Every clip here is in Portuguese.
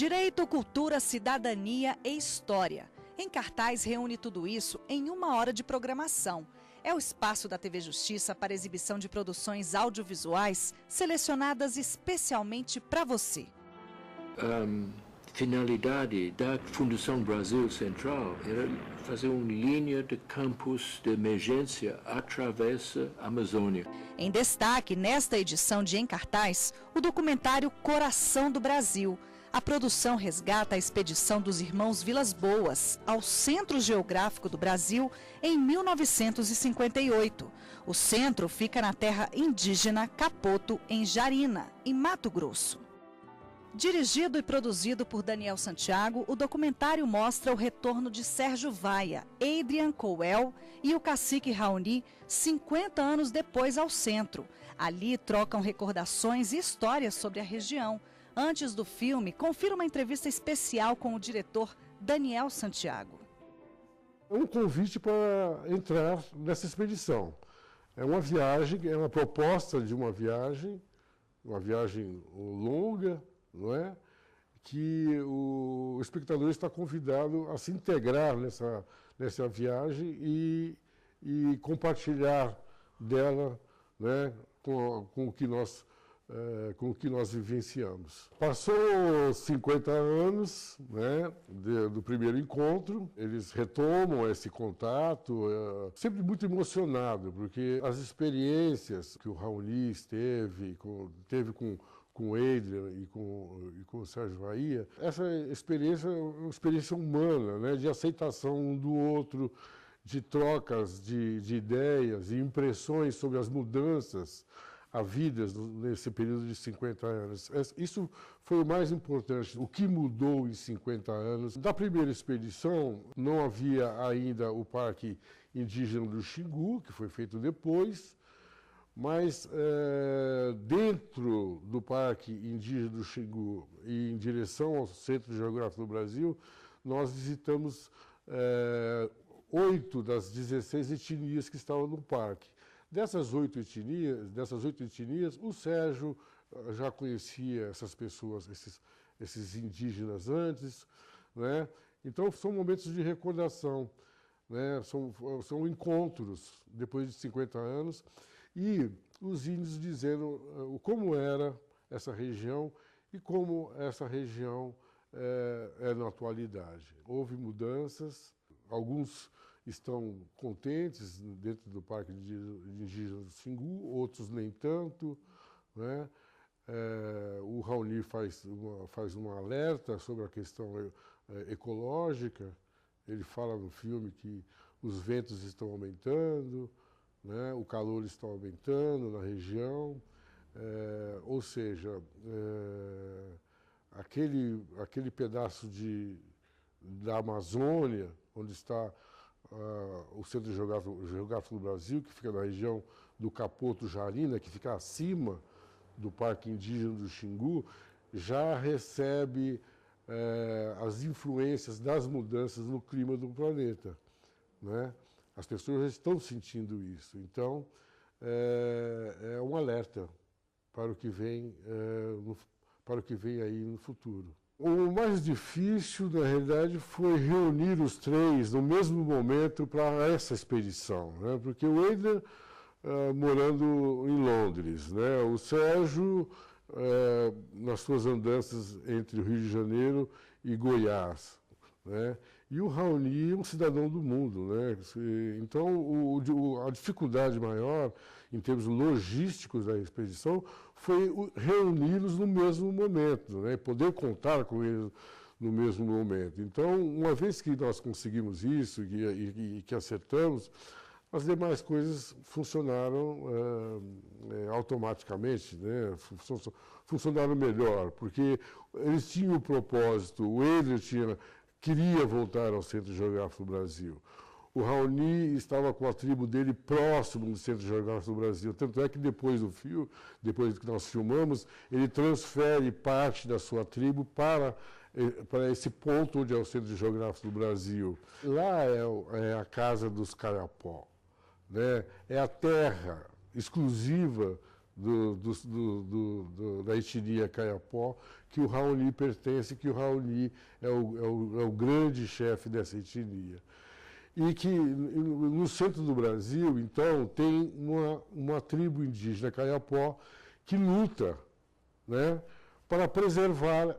Direito, cultura, cidadania e história. Em Cartaz reúne tudo isso em 1 hora de programação. É o espaço da TV Justiça para exibição de produções audiovisuais selecionadas especialmente para você. Finalidade da Fundação Brasil Central era fazer uma linha de campos de emergência através da Amazônia. Em destaque, nesta edição de Em Cartaz, o documentário Coração do Brasil. A produção resgata a expedição dos irmãos Vilas Boas ao Centro Geográfico do Brasil em 1958. O centro fica na terra indígena Capoto, em Jarina, em Mato Grosso. Dirigido e produzido por Daniel Santiago, o documentário mostra o retorno de Sérgio Vaia, Adrian Cowell e o cacique Raoni 50 anos depois ao centro. Ali trocam recordações e histórias sobre a região. Antes do filme, confira uma entrevista especial com o diretor Daniel Santiago. É um convite para entrar nessa expedição. É uma viagem, é uma proposta de uma viagem longa, não é? Que o espectador está convidado a se integrar nessa viagem e compartilhar dela, né, com o que nós vivenciamos. Passou 50 anos, né, do primeiro encontro, eles retomam esse contato, sempre muito emocionado, porque as experiências que o Raoni teve com o Adrian e com o Sérgio Vaia, essa experiência é uma experiência humana, né, de aceitação um do outro, de trocas de ideias e impressões sobre as mudanças havidas nesse período de 50 anos. Isso foi o mais importante, o que mudou em 50 anos. Da primeira expedição, não havia ainda o Parque Indígena do Xingu, que foi feito depois, mas dentro do Parque Indígena do Xingu e em direção ao Centro Geográfico do Brasil, nós visitamos 8 das 16 etnias que estavam no parque. Dessas 8 etnias, o Sérgio já conhecia essas pessoas, esses indígenas antes, né? Então são momentos de recordação, né? São encontros depois de 50 anos e os índios dizendo como era essa região e como essa região é na atualidade. Houve mudanças, alguns estão contentes dentro do Parque Indígena do Xingu, outros nem tanto, né? O Raoni faz um alerta sobre a questão ecológica. Ele fala no filme que os ventos estão aumentando, né? O calor está aumentando na região, ou seja, aquele pedaço da Amazônia, onde está o Centro Geográfico do Brasil, que fica na região do Capoto Jarina, que fica acima do Parque Indígena do Xingu, já recebe as influências das mudanças no clima do planeta, né? As pessoas já estão sentindo isso. Então, é um alerta para o que vem, aí no futuro. O mais difícil, na realidade, foi reunir os três no mesmo momento para essa expedição, né? Porque o Adrian morando em Londres, né? O Sérgio nas suas andanças entre o Rio de Janeiro e Goiás, né? E o Raoni, um cidadão do mundo, né? Então, a dificuldade maior, em termos logísticos da expedição, foi reuni-los no mesmo momento, né? Poder contar com eles no mesmo momento. Então, uma vez que nós conseguimos isso e que acertamos, as demais coisas funcionaram automaticamente, né? Funcionaram melhor, porque eles tinham o propósito, o Adrian queria voltar ao Centro Geográfico do Brasil. O Raoni estava com a tribo dele próximo do Centro Geográfico do Brasil. Tanto é que depois que nós filmamos, ele transfere parte da sua tribo para esse ponto onde é o Centro Geográfico do Brasil. Lá é a casa dos Calhapó, né? É a terra exclusiva da etnia Kayapó, que o Raoni pertence, que o Raoni é o grande chefe dessa etnia. E que no centro do Brasil, então, tem uma tribo indígena Kayapó que luta, né, para preservar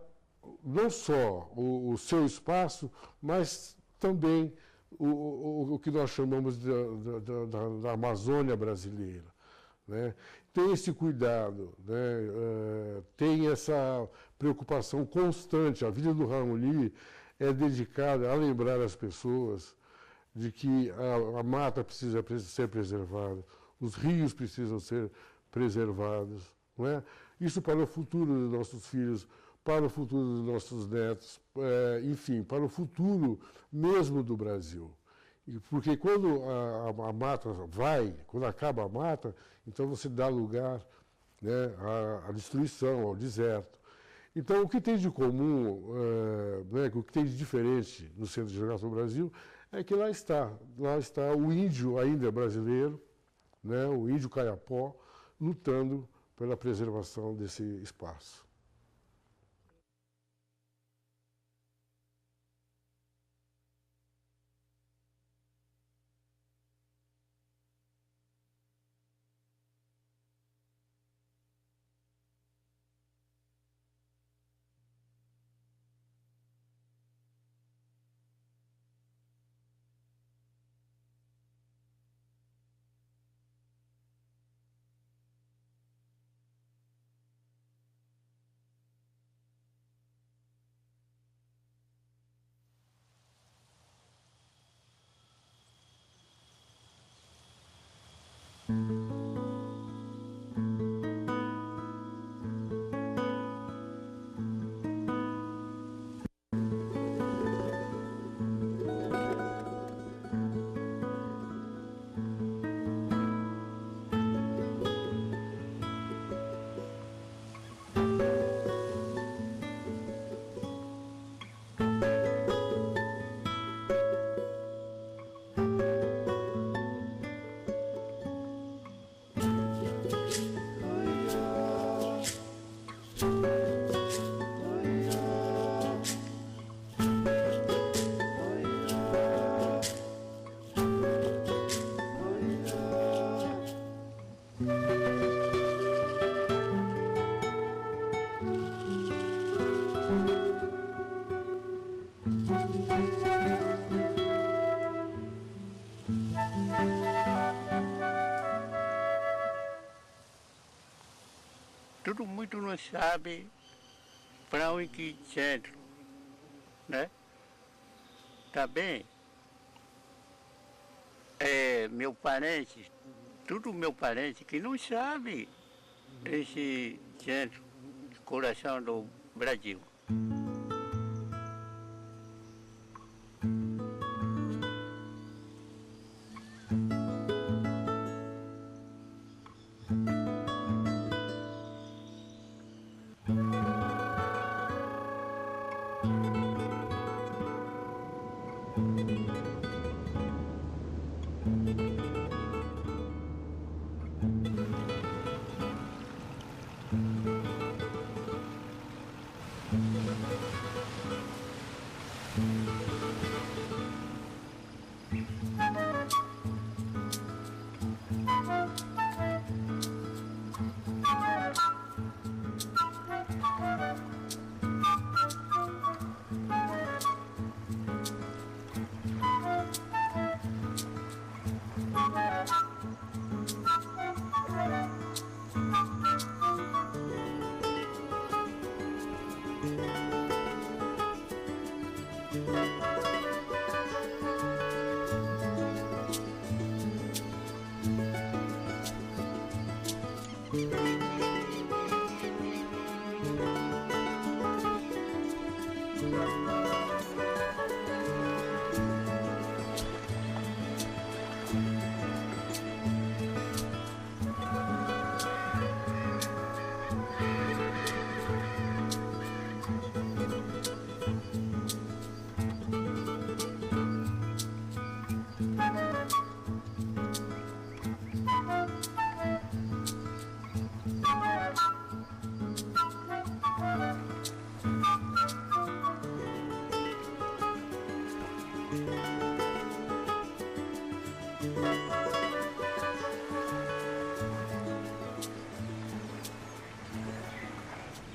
não só o seu espaço, mas também o que nós chamamos da Amazônia brasileira, né? Tem esse cuidado, né? Tem essa preocupação constante. A vida do Raoni é dedicada a lembrar as pessoas de que a mata precisa ser preservada, os rios precisam ser preservados, não é? Isso para o futuro dos nossos filhos, para o futuro dos nossos netos, enfim, para o futuro mesmo do Brasil. Porque quando a mata quando acaba a mata, então você dá lugar, né, à destruição, ao deserto. Então, o que tem de comum, né, o que tem de diferente no Centro Geográfico do Brasil é que lá está o índio ainda brasileiro, né, o índio Kayapó, lutando pela preservação desse espaço. Todo mundo não sabe para onde que centro, né? Tá bem? Meu parente, tudo meu parente que não sabe esse centro, coração do Brasil.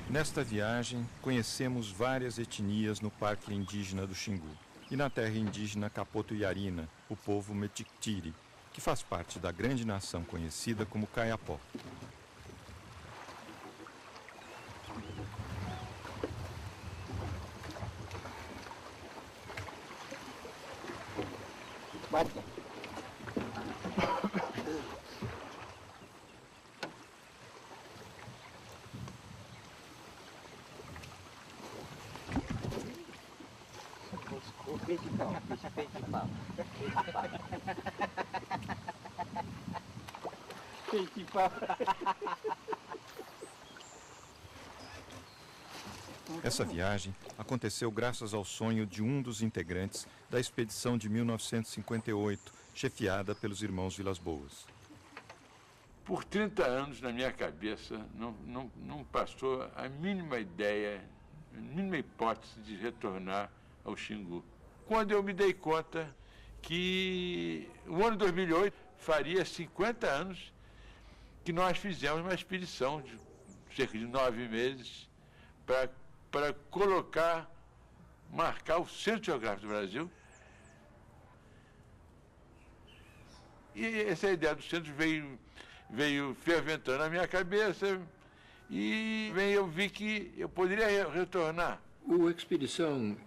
Nesta viagem, conhecemos várias etnias no Parque Indígena do Xingu e na terra indígena Capoto-Yarina, o povo Metictiri, que faz parte da grande nação conhecida como Kayapó. Essa viagem aconteceu graças ao sonho de um dos integrantes da expedição de 1958, chefiada pelos irmãos Vilas Boas. Por 30 anos, na minha cabeça, não passou a mínima ideia, a mínima hipótese de retornar ao Xingu. Quando eu me dei conta que o ano 2008 faria 50 anos que nós fizemos uma expedição de cerca de 9 meses para marcar o Centro Geográfico do Brasil. E essa ideia do centro veio ferventando na minha cabeça e eu vi que eu poderia retornar. A expedição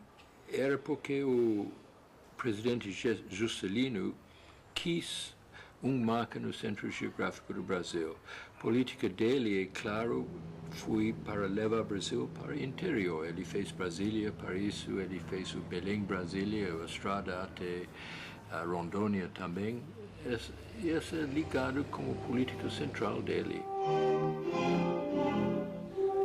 era porque o presidente Juscelino quis marca no Centro Geográfico do Brasil. A política dele, é claro, foi para levar o Brasil para o interior. Ele fez Brasília para isso, ele fez o Belém-Brasília, a estrada até a Rondônia também. Esse é ligado com a política central dele.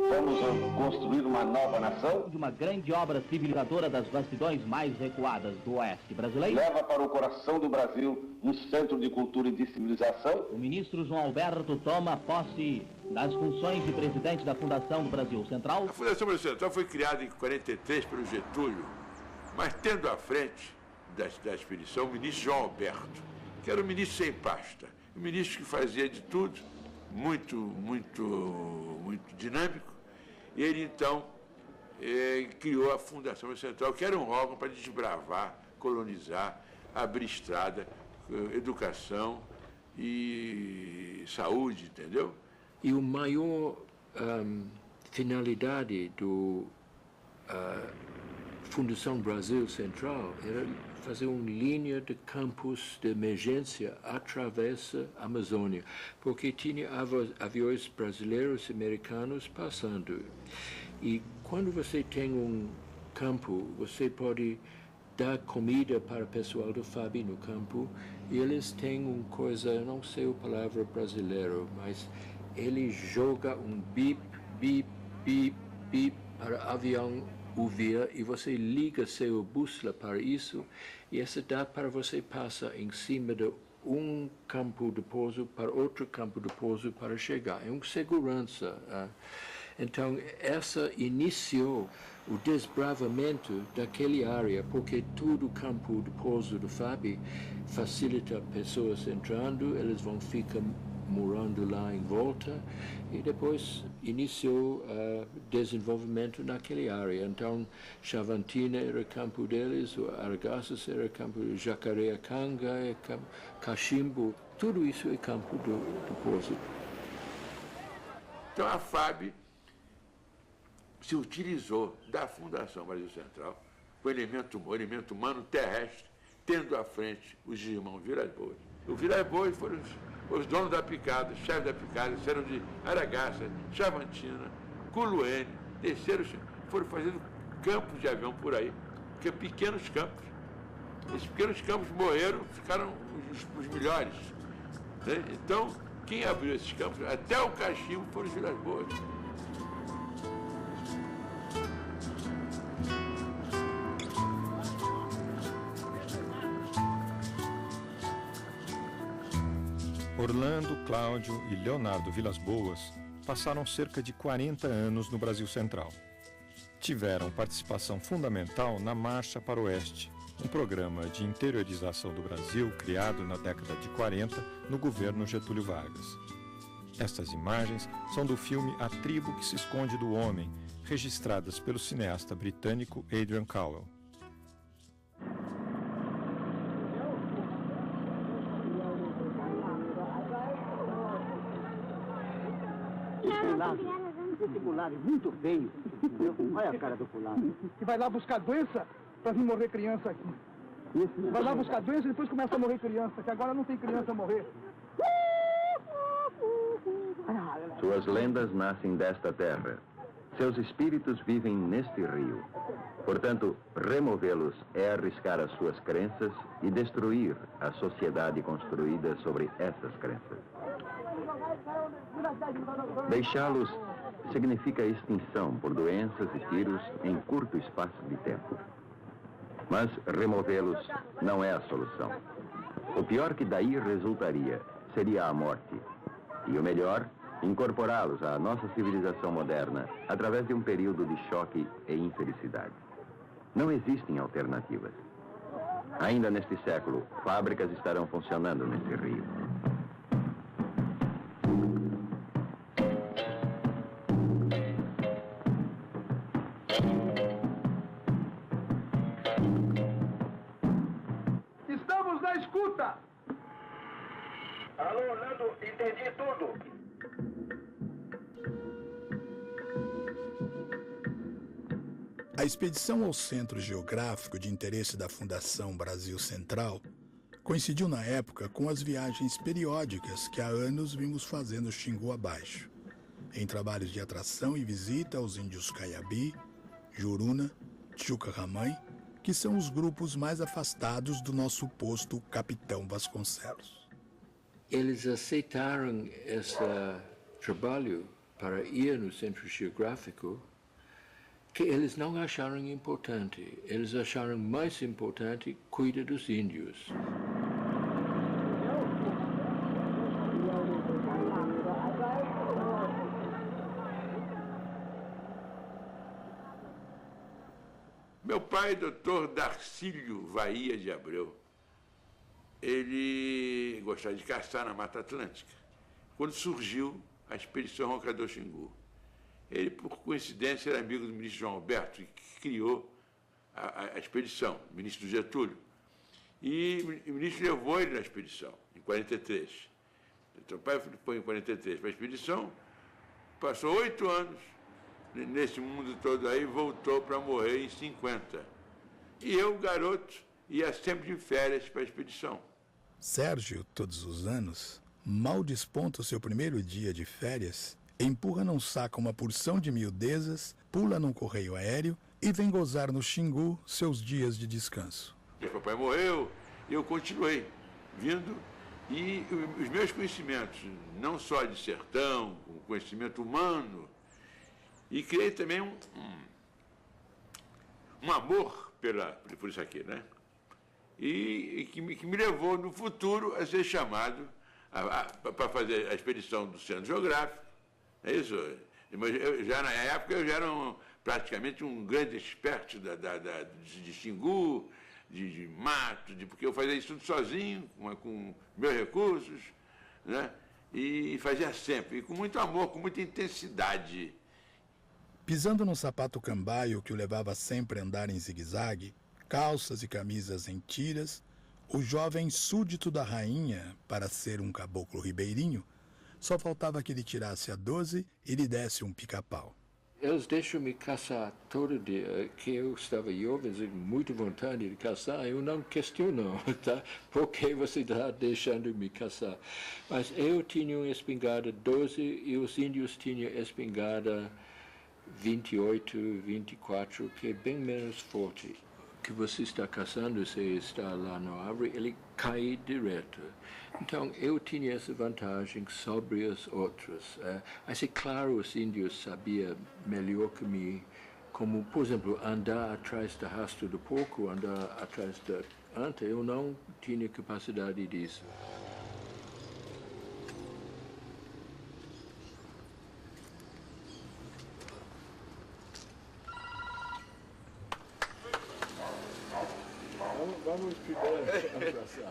Vamos construir uma nova nação? De uma grande obra civilizadora das vastidões mais recuadas do oeste brasileiro. Leva para o coração do Brasil um centro de cultura e de civilização. O ministro João Alberto toma posse das funções de presidente da Fundação do Brasil Central. A Fundação Brasil Central foi criada em 43 pelo Getúlio, mas tendo à frente da expedição o ministro João Alberto, que era um ministro sem pasta, um ministro que fazia de tudo, muito dinâmico. E ele, então, criou a Fundação Brasil Central, que era um órgão para desbravar, colonizar, abrir estrada, educação e saúde, entendeu? E a maior finalidade do Fundação Brasil Central era fazer uma linha de campos de emergência através da Amazônia, porque tinha aviões brasileiros e americanos passando. E quando você tem um campo, você pode dar comida para o pessoal do FAB no campo, e eles têm uma coisa, não sei a palavra brasileira, mas ele joga um bip, bip, bip, bip para o avião ouvir, e você liga seu bússola para isso, e essa dá para você passar em cima de um campo de pouso para outro campo de pouso para chegar. É uma segurança. Então, essa iniciou o desbravamento daquela área, porque todo campo de pouso do FAB facilita pessoas entrando, eles vão ficar morando lá em volta, e depois iniciou o desenvolvimento naquela área. Então, Chavantina era campo deles, o Argaças era campo de Jacareacanga, Cachimbo, tudo isso é campo do pouso. Então, a FAB se utilizou da Fundação Brasil Central, o elemento humano terrestre, tendo à frente os irmãos Vilas Boas. Os Vilas Boas foram os donos da picada, chefes da picada, saíram de Aragaça, Chavantina, Culuene, desceram, foram fazendo campos de avião por aí, que é pequenos campos. Esses pequenos campos morreram, ficaram os melhores. Né? Então, quem abriu esses campos, até o Cachimbo, foram os Vilas Boas. Orlando, Cláudio e Leonardo Vilas Boas passaram cerca de 40 anos no Brasil Central. Tiveram participação fundamental na Marcha para o Oeste, um programa de interiorização do Brasil criado na década de 40 no governo Getúlio Vargas. Estas imagens são do filme A Tribo que se Esconde do Homem, registradas pelo cineasta britânico Adrian Cowell. Esse pulado é muito feio. Olha a cara do pulado. Que vai lá buscar doença para vir morrer criança aqui. Vai lá buscar doença e depois começa a morrer criança, que agora não tem criança a morrer. Suas lendas nascem desta terra. Seus espíritos vivem neste rio. Portanto, removê-los é arriscar as suas crenças e destruir a sociedade construída sobre essas crenças. Deixá-los significa extinção por doenças e tiros em curto espaço de tempo. Mas removê-los não é a solução. O pior que daí resultaria seria a morte. E o melhor, incorporá-los à nossa civilização moderna através de um período de choque e infelicidade. Não existem alternativas. Ainda neste século, fábricas estarão funcionando neste rio. Estamos na escuta! Alô, Nando, entendi tudo. A expedição ao Centro Geográfico de Interesse da Fundação Brasil Central coincidiu na época com as viagens periódicas que há anos vimos fazendo Xingu abaixo, em trabalhos de atração e visita aos índios Caiabi, Juruna, Tchucaramãe, que são os grupos mais afastados do nosso posto Capitão Vasconcelos. Eles aceitaram esse trabalho para ir no Centro Geográfico que eles não acharam importante. Eles acharam mais importante cuidar dos índios. Meu pai, doutor Darcílio Vaía de Abreu, ele gostava de caçar na Mata Atlântica. Quando surgiu a expedição Roncador Xingu, ele, por coincidência, era amigo do ministro João Alberto, que criou a expedição, o ministro Getúlio. E o ministro levou ele na expedição, em 43. Então, o pai foi em 43 para a expedição, passou 8 anos nesse mundo todo aí, voltou para morrer em 50. E eu, garoto, ia sempre de férias para a expedição. Sérgio, todos os anos, mal desponta o seu primeiro dia de férias, empurra num saco uma porção de miudezas, pula num correio aéreo e vem gozar no Xingu seus dias de descanso. Meu papai morreu, eu continuei vindo e os meus conhecimentos, não só de sertão, o conhecimento humano, e criei também um amor por isso aqui, né? E que me levou no futuro a ser chamado para fazer a expedição do Centro Geográfico. É isso. Mas na época eu já era praticamente um grande experto de Xingu, de mato, porque eu fazia isso tudo sozinho, com meus recursos, né? E fazia sempre, e com muito amor, com muita intensidade. Pisando num sapato cambaio que o levava sempre a andar em zigue-zague, calças e camisas em tiras, o jovem súdito da rainha, para ser um caboclo ribeirinho, só faltava que ele tirasse a 12 e lhe desse um pica-pau. Eles deixam-me caçar todo dia, que eu estava jovem, com muita vontade de caçar, eu não questiono, tá? Por que você está deixando me caçar? Mas eu tinha uma espingarda 12 e os índios tinham espingarda 28, 24, que é bem menos forte. Que você está caçando, você está lá na árvore, ele cai direto. Então, eu tinha essa vantagem sobre as outras. Assim, claro, os índios sabiam melhor que mim, como, por exemplo, andar atrás do rastro do porco, andar atrás da anta, eu não tinha capacidade disso.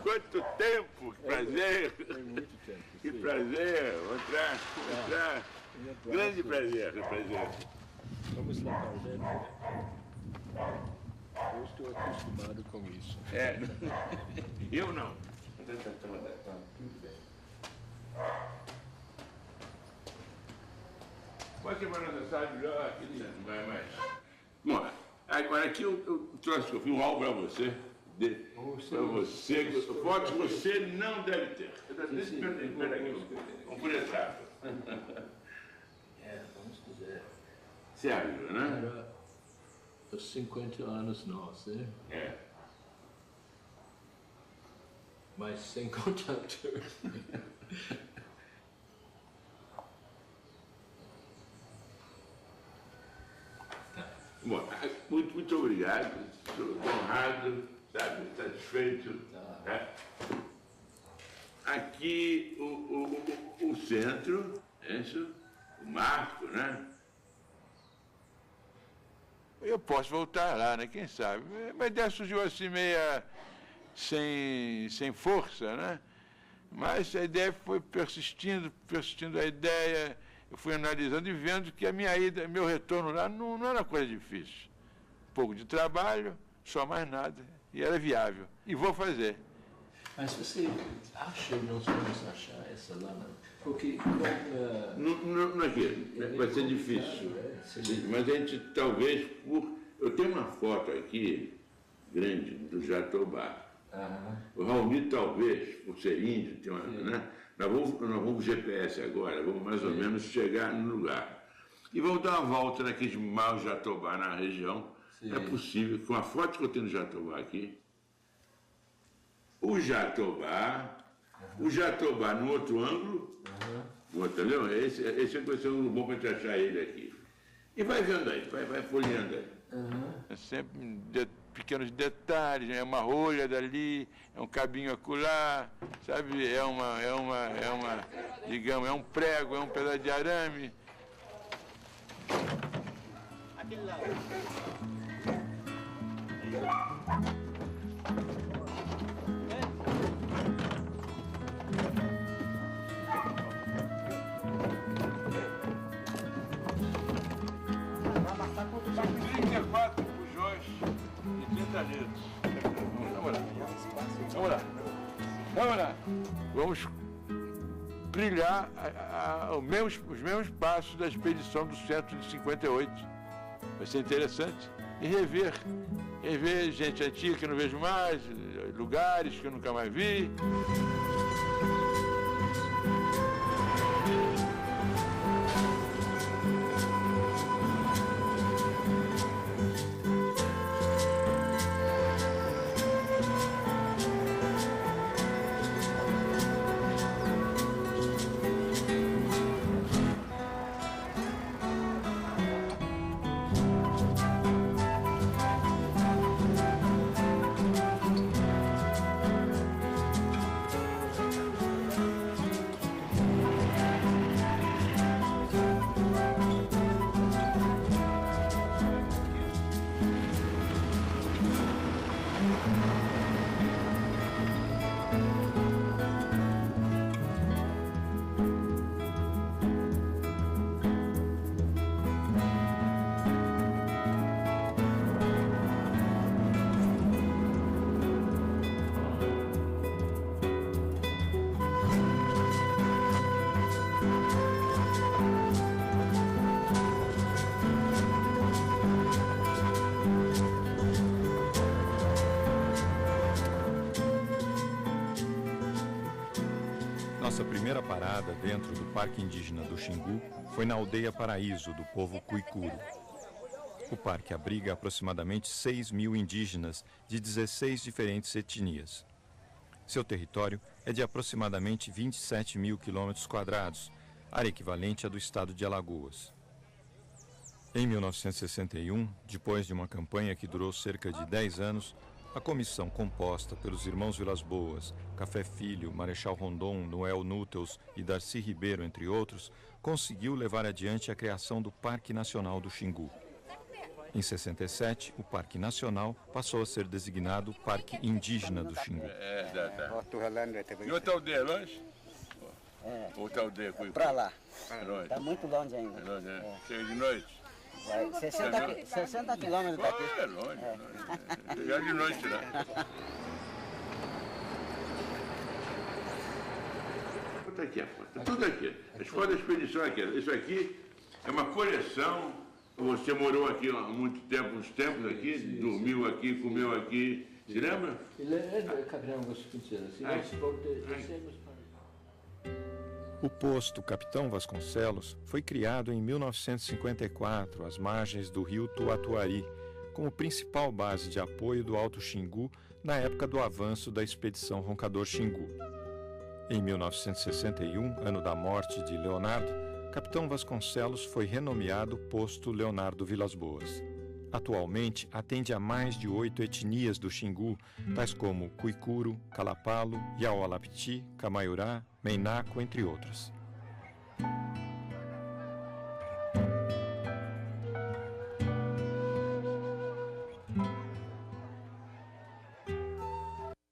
Quanto tempo, que prazer. Foi muito tempo. Que sim. prazer, vou entrar. Grande prazer. Vamos lá, Carolina. Eu estou acostumado com isso. É. Eu não. Pode ser mais necessário, melhor aqui, não vai mais. Bom, agora aqui eu trouxe um álbum para você. Fotos que você não deve ter. Espera aqui, vamos por etapa. Vamos dizer. Sérgio, né? Era os 50 anos nós, né? É. Mas sem contato. Bom, muito obrigado. Estou honrado, sabe, satisfeito. Né? Aqui o centro, isso, o marco, né? Eu posso voltar lá, né? Quem sabe? Mas a ideia surgiu assim meia sem força, né? Mas a ideia foi persistindo a ideia. Eu fui analisando e vendo que a minha ida, meu retorno lá não era coisa difícil. Um pouco de trabalho, só mais nada. E era viável. E vou fazer. Mas você acha que nós vamos achar essa lama? Porque não aqui, vai ser difícil. Mas a gente talvez eu tenho uma foto aqui, grande, do Jatobá. O Raoni talvez, por ser índio, tem uma, né? Nós vamos GPS agora, vamos mais ou menos chegar no lugar. E vamos dar uma volta naqueles maus Jatobá na região. É possível, com a foto que eu tenho do Jatobá aqui, o Jatobá no outro ângulo, entendeu? Esse vai ser um bom para te achar ele aqui. E vai vendo aí, vai folheando aí. É sempre pequenos detalhes, é uma rolha dali, é um cabinho acolá, sabe? Digamos, é um prego, é um pedaço de arame. Aquele lá. São 34 bujões e 30 litros. Vamos lá. Vamos trilhar os mesmos passos da expedição do centro de 58. Vai ser interessante. E rever gente antiga que eu não vejo mais, lugares que eu nunca mais vi. Nossa primeira parada dentro do Parque Indígena do Xingu foi na aldeia Paraíso, do povo Cuicuro. O parque abriga aproximadamente 6.000 indígenas de 16 diferentes etnias. Seu território é de aproximadamente 27.000 km², área equivalente à do estado de Alagoas. Em 1961, depois de uma campanha que durou cerca de 10 anos, a comissão composta pelos irmãos Vilas Boas, Café Filho, Marechal Rondon, Noel Núteus e Darcy Ribeiro, entre outros, conseguiu levar adiante a criação do Parque Nacional do Xingu. Em 67, o Parque Nacional passou a ser designado Parque Indígena do Xingu. E outra aldeia longe? Outra aldeia? Para lá. Longe. Está muito longe ainda. É longe, né? Chega de noite? Vai 60 quilômetros daqui. É longe. Chegar de noite, né? Tá aqui a foto, tudo aqui. As fotos da expedição aqui. Isso aqui é uma coleção. Você morou aqui há muito tempo, uns tempos aqui, dormiu aqui, comeu aqui. Se lembra? O posto Capitão Vasconcelos foi criado em 1954, às margens do rio Tuatuari, como principal base de apoio do Alto Xingu na época do avanço da expedição Roncador Xingu. Em 1961, ano da morte de Leonardo, Capitão Vasconcelos foi renomeado Posto Leonardo Vilas Boas. Atualmente, atende a mais de 8 etnias do Xingu, tais como Cuicuro, Calapalo, Yaualapiti, Camaiurá, Meinaco, entre outras.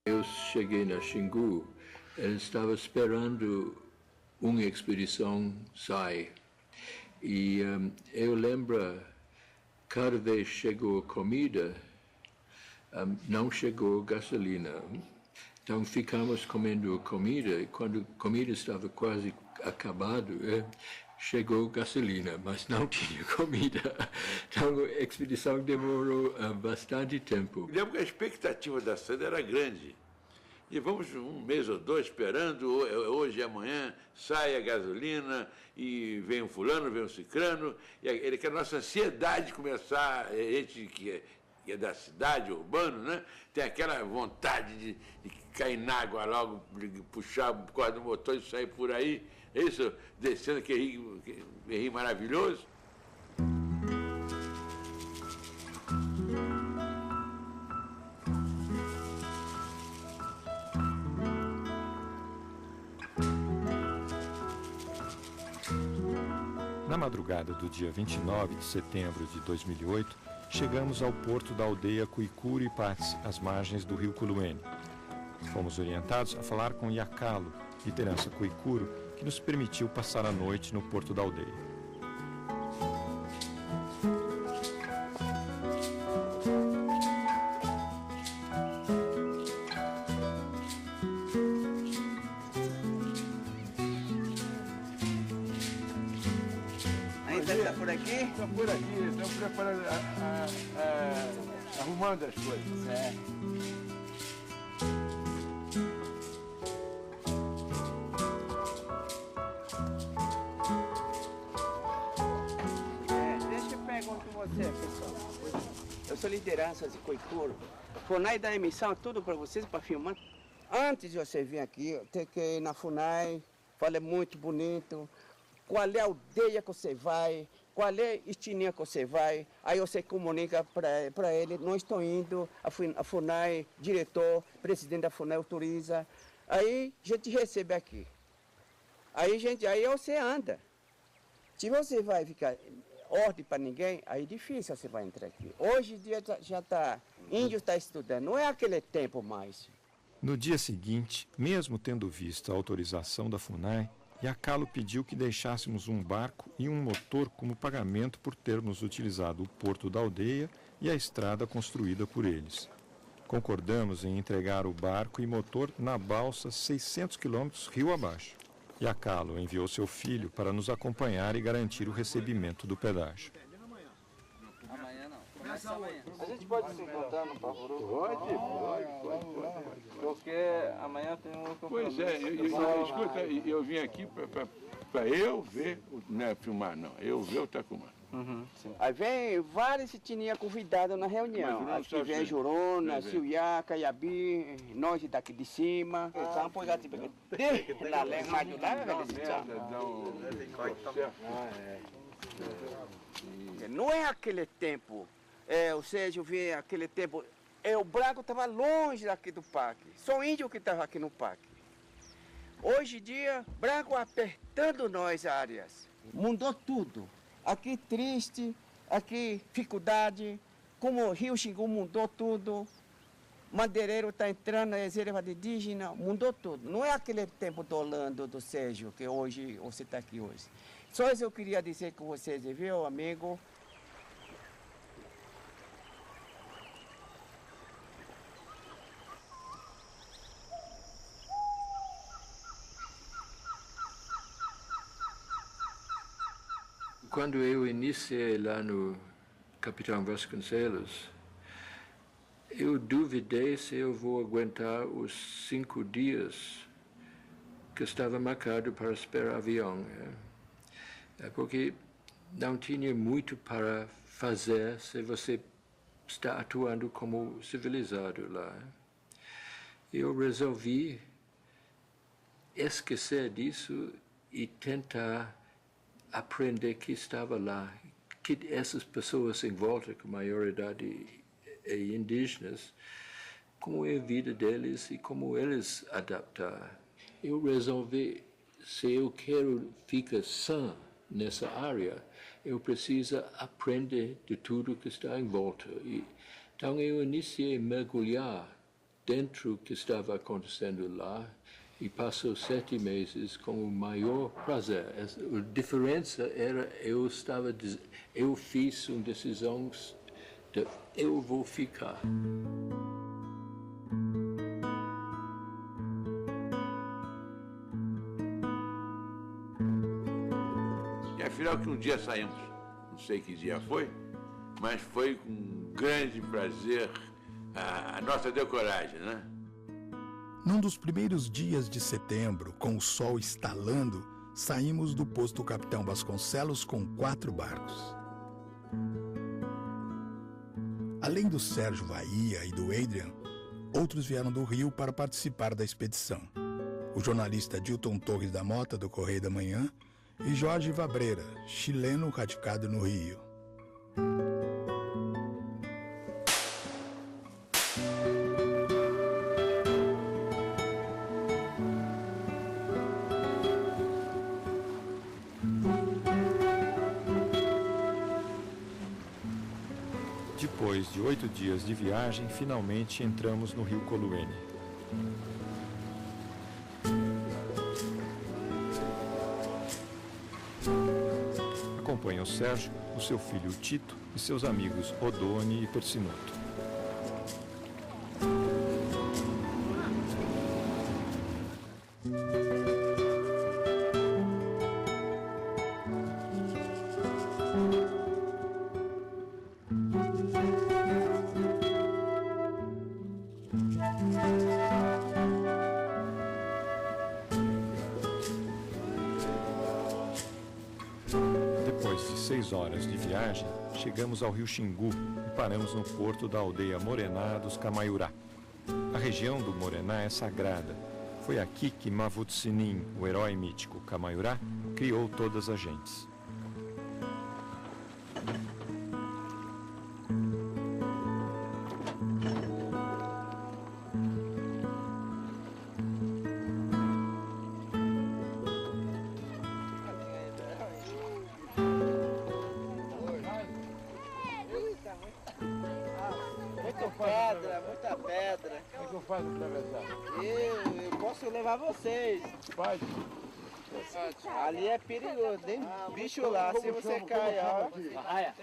Eu cheguei na Xingu, ele estava esperando uma expedição sair. E eu lembro, cada vez chegou comida, não chegou gasolina. Então ficamos comendo comida, e quando a comida estava quase acabada, chegou gasolina, mas não tinha comida. Então a expedição demorou bastante tempo. Lembro que a expectativa da Sandra era grande. E vamos um mês ou dois esperando, hoje e amanhã sai a gasolina e vem um fulano, vem um cicrano, e que a nossa ansiedade começar, a gente que é da cidade, urbano, né, tem aquela vontade de cair na água logo, puxar o corda do motor e sair por aí, isso, descendo aquele rio maravilhoso. Na madrugada do dia 29 de setembro de 2008, chegamos ao porto da aldeia Cuicuro e Patsi, às margens do rio Culuene. Fomos orientados a falar com Iacalo, liderança Cuicuro, que nos permitiu passar a noite no porto da aldeia. Está por aqui? Está por aqui, estamos preparando, arrumando as coisas. Deixa eu perguntar com você, pessoal. Eu sou liderança de Cuicuro. FUNAI dá emissão tudo para vocês, para filmar. Antes de você vir aqui, tem que ir na FUNAI, fala muito bonito. Qual é a aldeia que você vai, qual é a etnia que você vai, aí você comunica para ele, não estou indo, a FUNAI, diretor, presidente da FUNAI autoriza, aí a gente recebe aqui. Aí você anda. Se você vai ficar ordem para ninguém, aí é difícil você vai entrar aqui. Hoje em dia já está, índio está estudando, não é aquele tempo mais. No dia seguinte, mesmo tendo visto a autorização da FUNAI, Iacalo pediu que deixássemos um barco e um motor como pagamento por termos utilizado o porto da aldeia e a estrada construída por eles. Concordamos em entregar o barco e motor na balsa 600 quilômetros rio abaixo. Iacalo enviou seu filho para nos acompanhar e garantir o recebimento do pedágio. Amanhã não. Começa amanhã. A gente pode se encontrar no Pavuru? Pode. Porque amanhã tem um compromisso. Pois é, escuta, eu vim aqui para eu ver, não é filmar não, eu ver o Tacumã. Aí vem várias etnias convidadas na reunião. Aqui vem Juruna, Siuiaca, Yabi, nós daqui de cima. Não é aquele tempo, ou seja, eu vi aquele tempo, o branco estava longe daqui do parque, só índio que estava aqui no parque. Hoje em dia, branco apertando nós áreas, mudou tudo. Aqui triste, aqui, dificuldade, como o Rio Xingu mudou tudo, madeireiro está entrando na reserva indígena, mudou tudo. Não é aquele tempo do Orlando, do Sérgio, que hoje você está aqui hoje. Só isso eu queria dizer com vocês, viu, amigo? Quando eu iniciei lá no Capitão Vasconcelos, eu duvidei se eu vou aguentar os 5 dias que estava marcado para esperar avião. Porque não tinha muito para fazer se você está atuando como civilizado lá. Eu resolvi esquecer disso e tentar aprender que estava lá, que essas pessoas em volta, com maioridade indígenas, como é a vida deles e como eles adaptar. Eu resolvi, se eu quero ficar sã nessa área, eu preciso aprender de tudo que está em volta. Então eu iniciei a mergulhar dentro do que estava acontecendo lá, e passou 7 meses com o maior prazer. A diferença era eu fiz uma decisão de eu vou ficar. E afinal que um dia saímos, não sei que dia foi, mas foi com grande prazer a nossa decoragem, né? Num dos primeiros dias de setembro, com o sol estalando, saímos do posto Capitão Vasconcelos com 4 barcos. Além do Sérgio Bahia e do Adrian, outros vieram do Rio para participar da expedição. O jornalista Dilton Torres da Mota, do Correio da Manhã, e Jorge Vabreira, chileno radicado no Rio. Depois de 8 dias de viagem, finalmente entramos no Rio Coluene. Acompanha o Sérgio, o seu filho Tito e seus amigos Odone e Persinoto. Depois de 6 horas de viagem, chegamos ao Rio Xingu e paramos no porto da aldeia Morená dos Camaiurá. A região do Morená é sagrada. Foi aqui que Mavut Sinin, o herói mítico Camaiurá, criou todas as gentes. Muita pedra. Como é que eu faço para atravessar? Eu posso levar vocês. Pode. Ali é perigoso, tem bicho lá, se você cai, ó. Raia.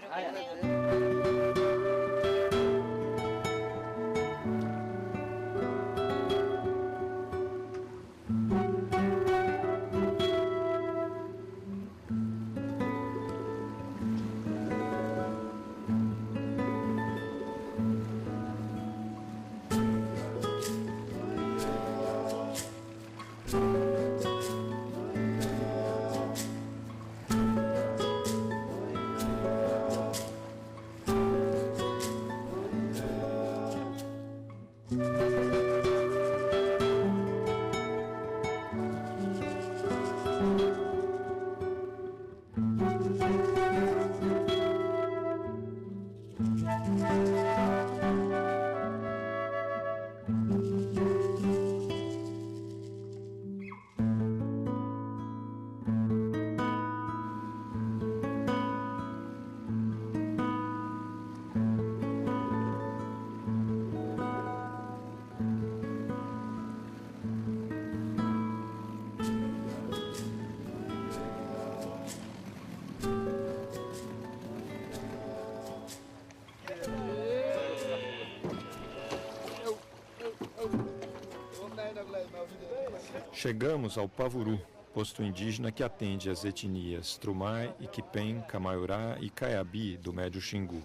Chegamos ao Pavuru, posto indígena que atende as etnias Trumai, Iquipem, Camaiurá e Caiabi do Médio Xingu.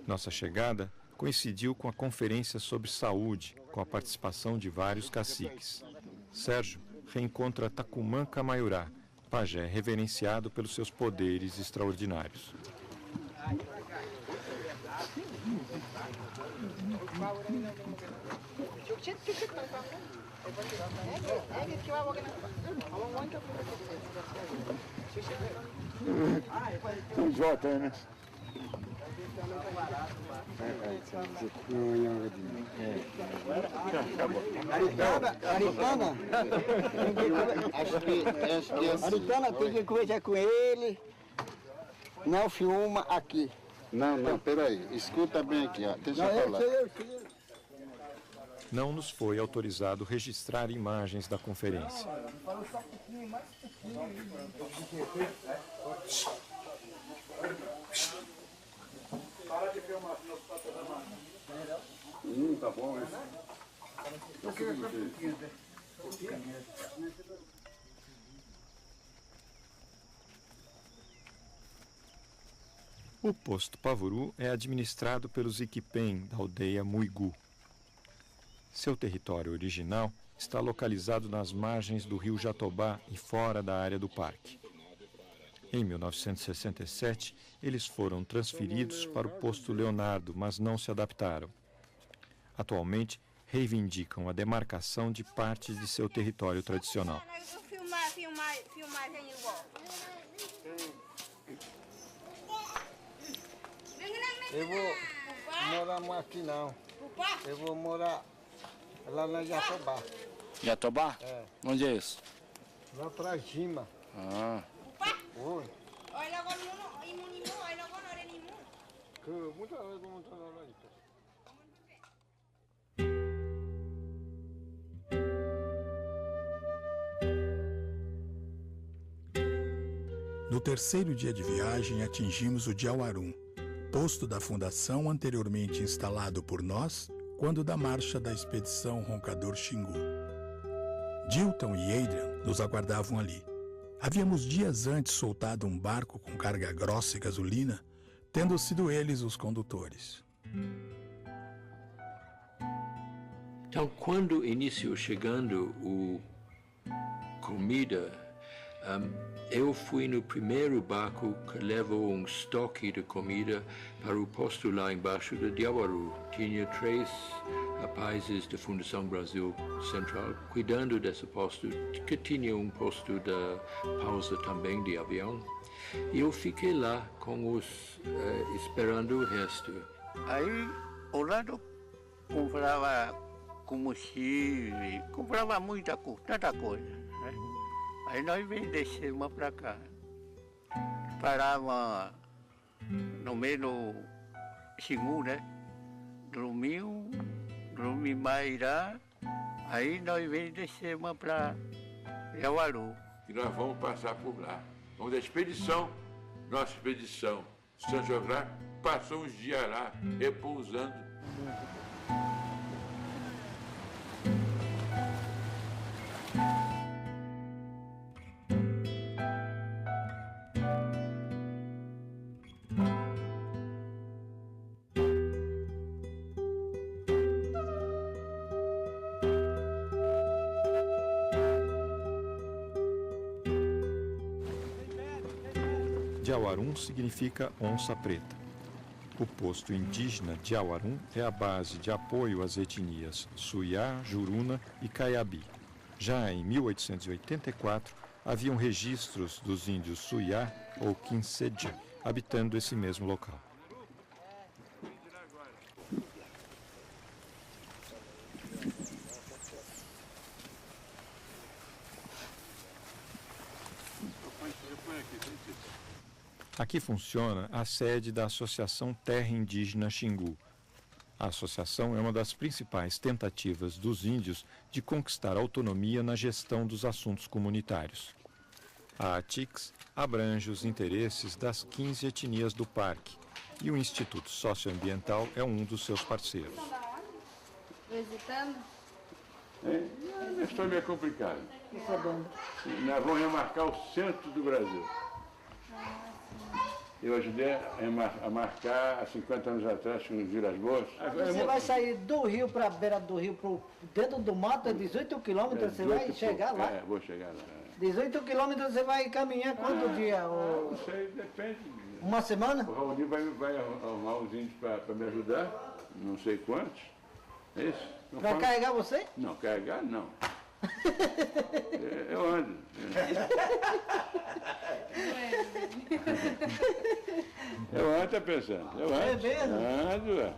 Nossa chegada coincidiu com a conferência sobre saúde, com a participação de vários caciques. Sérgio reencontra Tacumã Camaiurá, pajé reverenciado pelos seus poderes extraordinários. Jota, né? Aritana, Aritana tem que conversar com ele, não filma aqui. Não, peraí, escuta bem aqui, ó. Deixa eu falar. Não nos foi autorizado registrar imagens da conferência. Tá bom, hein? O posto Pavuru é administrado pelos Iquipem da aldeia Muigu. Seu território original está localizado nas margens do rio Jatobá e fora da área do parque. Em 1967, eles foram transferidos para o posto Leonardo, mas não se adaptaram. Atualmente, reivindicam a demarcação de parte de seu território tradicional. Eu vou morar mais aqui não. Eu vou morar lá na Jatobá. Jatobá? É. Onde é isso? Lá pra cima. Ah. Oi. No terceiro dia de viagem, atingimos o Diauarum, posto da fundação anteriormente instalado por nós quando da marcha da expedição Roncador Xingu. Dilton e Adrian nos aguardavam ali. Havíamos dias antes soltado um barco com carga grossa e gasolina, tendo sido eles os condutores. Então, quando iniciou chegando a comida, eu fui no primeiro barco que levou um estoque de comida para o posto lá embaixo de Diauaru. Tinha 3 rapazes da Fundação Brasil Central cuidando desse posto, que tinha um posto de pausa também de avião. E eu fiquei lá com os esperando o resto. Aí, Orlando comprava combustível, comprava tanta coisa, né? Aí nós descemos para cá. Parava no meio do Xingu, né? Dormimos Mairá, aí nós descemos para Diauaru. E nós vamos passar por lá. Vamos da expedição, nossa expedição São Geográfico, passou uns dias lá, repousando. Diauarum significa onça preta. O posto indígena Diauarum é a base de apoio às etnias Suiá, Juruna e Caiabi. Já em 1884, haviam registros dos índios Suiá ou Quincedia habitando esse mesmo local. Aqui funciona a sede da Associação Terra Indígena Xingu. A associação é uma das principais tentativas dos índios de conquistar autonomia na gestão dos assuntos comunitários. A ATIX abrange os interesses das 15 etnias do parque e o Instituto Socioambiental é um dos seus parceiros. Visitando? A história é complicada. Isso é bom. Nós vamos remarcar o centro do Brasil. Eu ajudei a marcar há 50 anos atrás com os Vilas Boas. Você vai sair do rio para a beira do rio, dentro do mato, é 18 quilômetros, você vai chegar lá? Vou chegar lá. 18 quilômetros você vai caminhar quanto dia? Não sei, depende. Uma semana? O Raoni vai arrumar os índios para me ajudar, não sei quantos. É isso? Para carregar você? Não, carregar não. Eu ando. Eu ando, tá pensando? Eu ando. É mesmo? Ando, é.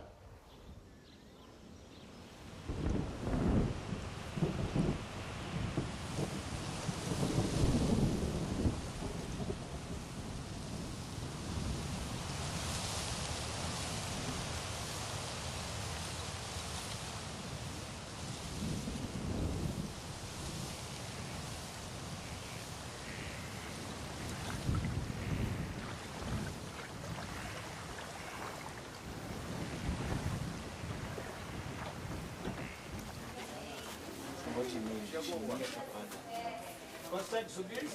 Consegue subir?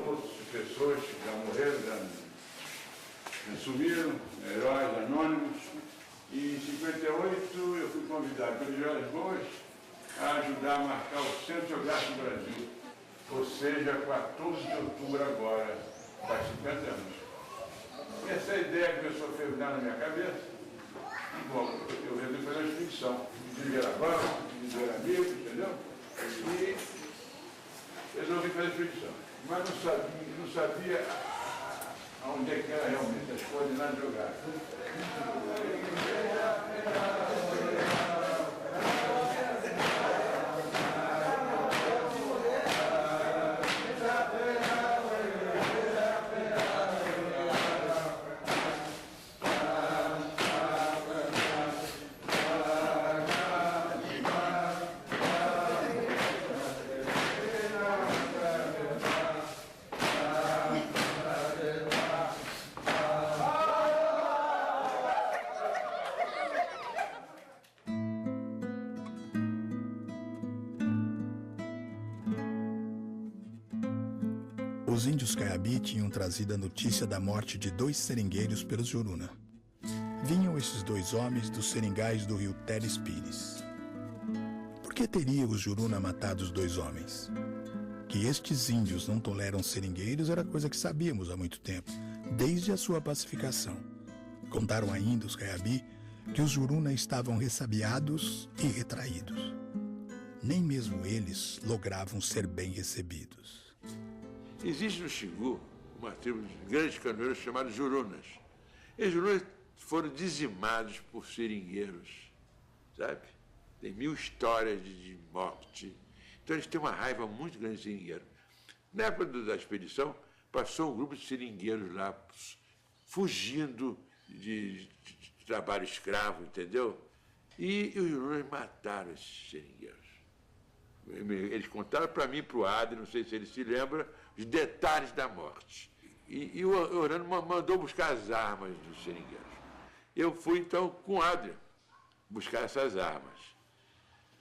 Outras pessoas que já morreram, já sumiram, heróis anônimos. E em 58 eu fui convidado pelos Vilas Boas a ajudar a marcar o Centro Geográfico do Brasil. Ou seja, 14 de outubro agora, faz 50 anos. E essa ideia começou a fervilhar na minha cabeça. E, bom, eu resolvi fazer uma expedição. Dividir a banca, dividir amigos, entendeu? E resolvi fazer a expedição. Mas não sabia aonde é que era realmente as coordenadas geográficas. Os índios Caiabi tinham trazido a notícia da morte de 2 seringueiros pelos Juruna. Vinham esses 2 homens dos seringais do rio Teres Pires. Por que teria os Juruna matado os 2 homens? Que estes índios não toleram seringueiros era coisa que sabíamos há muito tempo, desde a sua pacificação. Contaram ainda os Caiabi que os Juruna estavam ressabiados e retraídos. Nem mesmo eles logravam ser bem recebidos. Existe no Xingu uma tribo de grandes canoeiros chamados Jurunas. Esses Jurunas foram dizimados por seringueiros, sabe? Tem 1000 histórias de morte. Então eles têm uma raiva muito grande de seringueiro. Na época da expedição, passou um grupo de seringueiros lá, fugindo de trabalho escravo, entendeu? E os Jurunas mataram esses seringueiros. Eles contaram para mim e para o Adri, não sei se ele se lembra, os detalhes da morte. E o Orano mandou buscar as armas dos seringueiros. Eu fui, então, com o Adri buscar essas armas.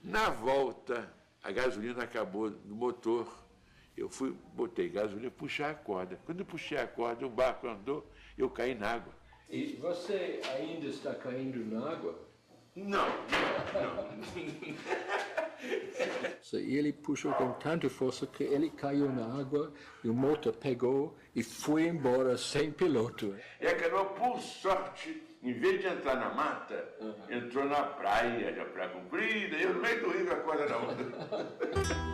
Na volta, a gasolina acabou no motor. Eu botei gasolina, puxei a corda. Quando eu puxei a corda, o barco andou, eu caí na água. E você ainda está caindo na água? Não. Ele puxou com tanta força que ele caiu na água e o motor pegou e foi embora sem piloto. E a canoa, por sorte, em vez de entrar na mata, entrou na praia, já praia comprida, e eu no meio do rio com a corda na onda.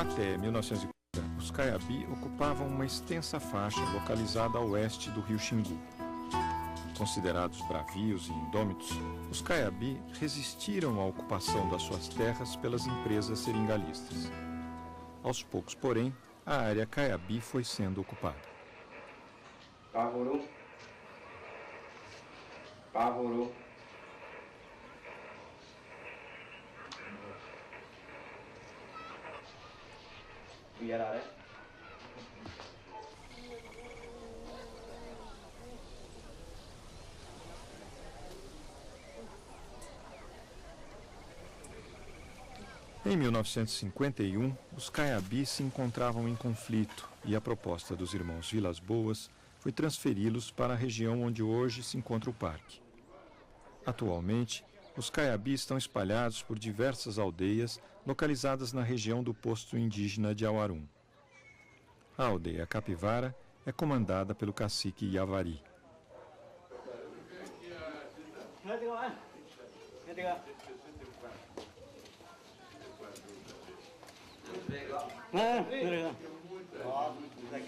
Até 1940, os Caiabi ocupavam uma extensa faixa localizada a oeste do rio Xingu. Considerados bravios e indômitos, os Caiabi resistiram à ocupação das suas terras pelas empresas seringalistas. Aos poucos, porém, a área Caiabi foi sendo ocupada. Pavorou. Pavorou. Yararé. Em 1951, os Caiabi se encontravam em conflito e a proposta dos irmãos Vilas Boas foi transferi-los para a região onde hoje se encontra o parque. Atualmente, os Caiabi estão espalhados por diversas aldeias localizadas na região do posto indígena de Auarum. A aldeia Capivara é comandada pelo cacique Yavari.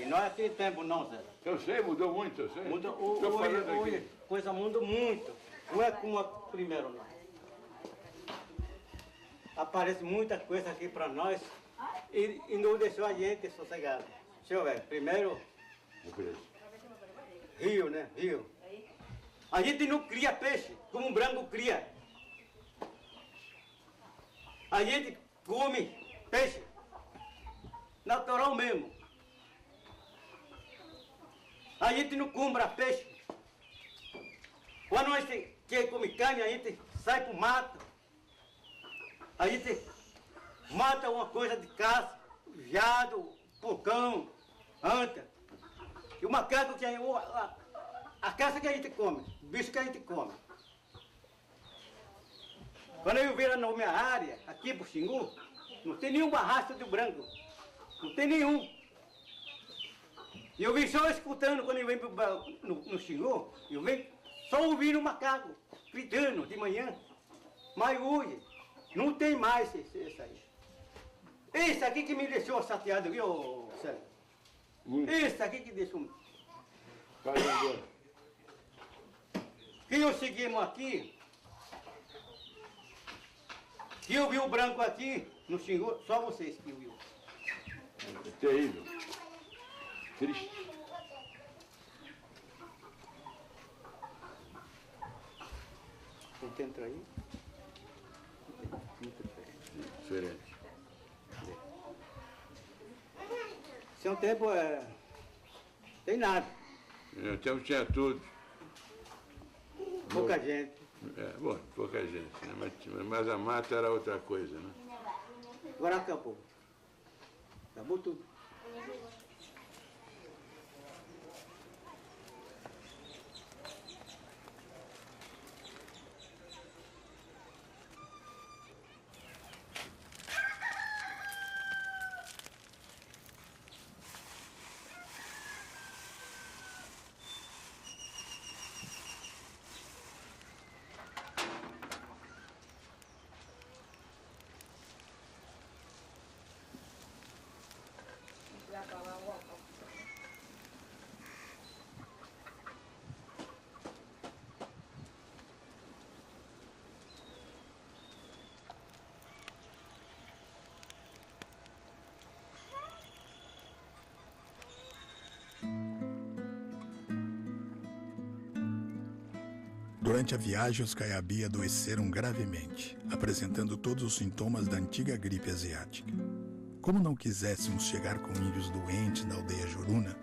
Não é aquele tempo não, Zé. Eu sei, mudou muito, eu sei. Hoje, coisa muda muito. Não é como a primeiro, não. Aparece muita coisa aqui para nós e não deixou a gente sossegado. Deixa eu ver, primeiro, rio, né? Rio. A gente não cria peixe como o branco cria. A gente come peixe natural mesmo. A gente não compra peixe. Quando a gente quer comer carne, a gente sai pro mato. A gente mata uma coisa de caça, veado, porcão, anta. E o macaco que a caça que a gente come, o bicho que a gente come. Quando eu viro na minha área, aqui pro Xingu, não tem nenhum barraço de branco. Não tem nenhum. E eu vim só escutando quando eu venho no Xingu, eu venho só ouvindo o macaco gritando de manhã. Mas hoje, não tem mais isso aí. Esse aqui que me deixou chateado, viu, Sérgio? Esse aqui que deixou... Que eu seguimos aqui, que eu vi o branco aqui no Xingu, só vocês que viu. É terrível. Triste. Você entra aí? Muito diferente. Seu tempo tem nada. Meu tempo tinha tudo. Pouca gente. Bom, pouca gente, né? Mas a mata era outra coisa, né? Agora acabou. Acabou tudo. Durante a viagem, os Caiabi adoeceram gravemente, apresentando todos os sintomas da antiga gripe asiática. Como não quiséssemos chegar com índios doentes na aldeia Joruna,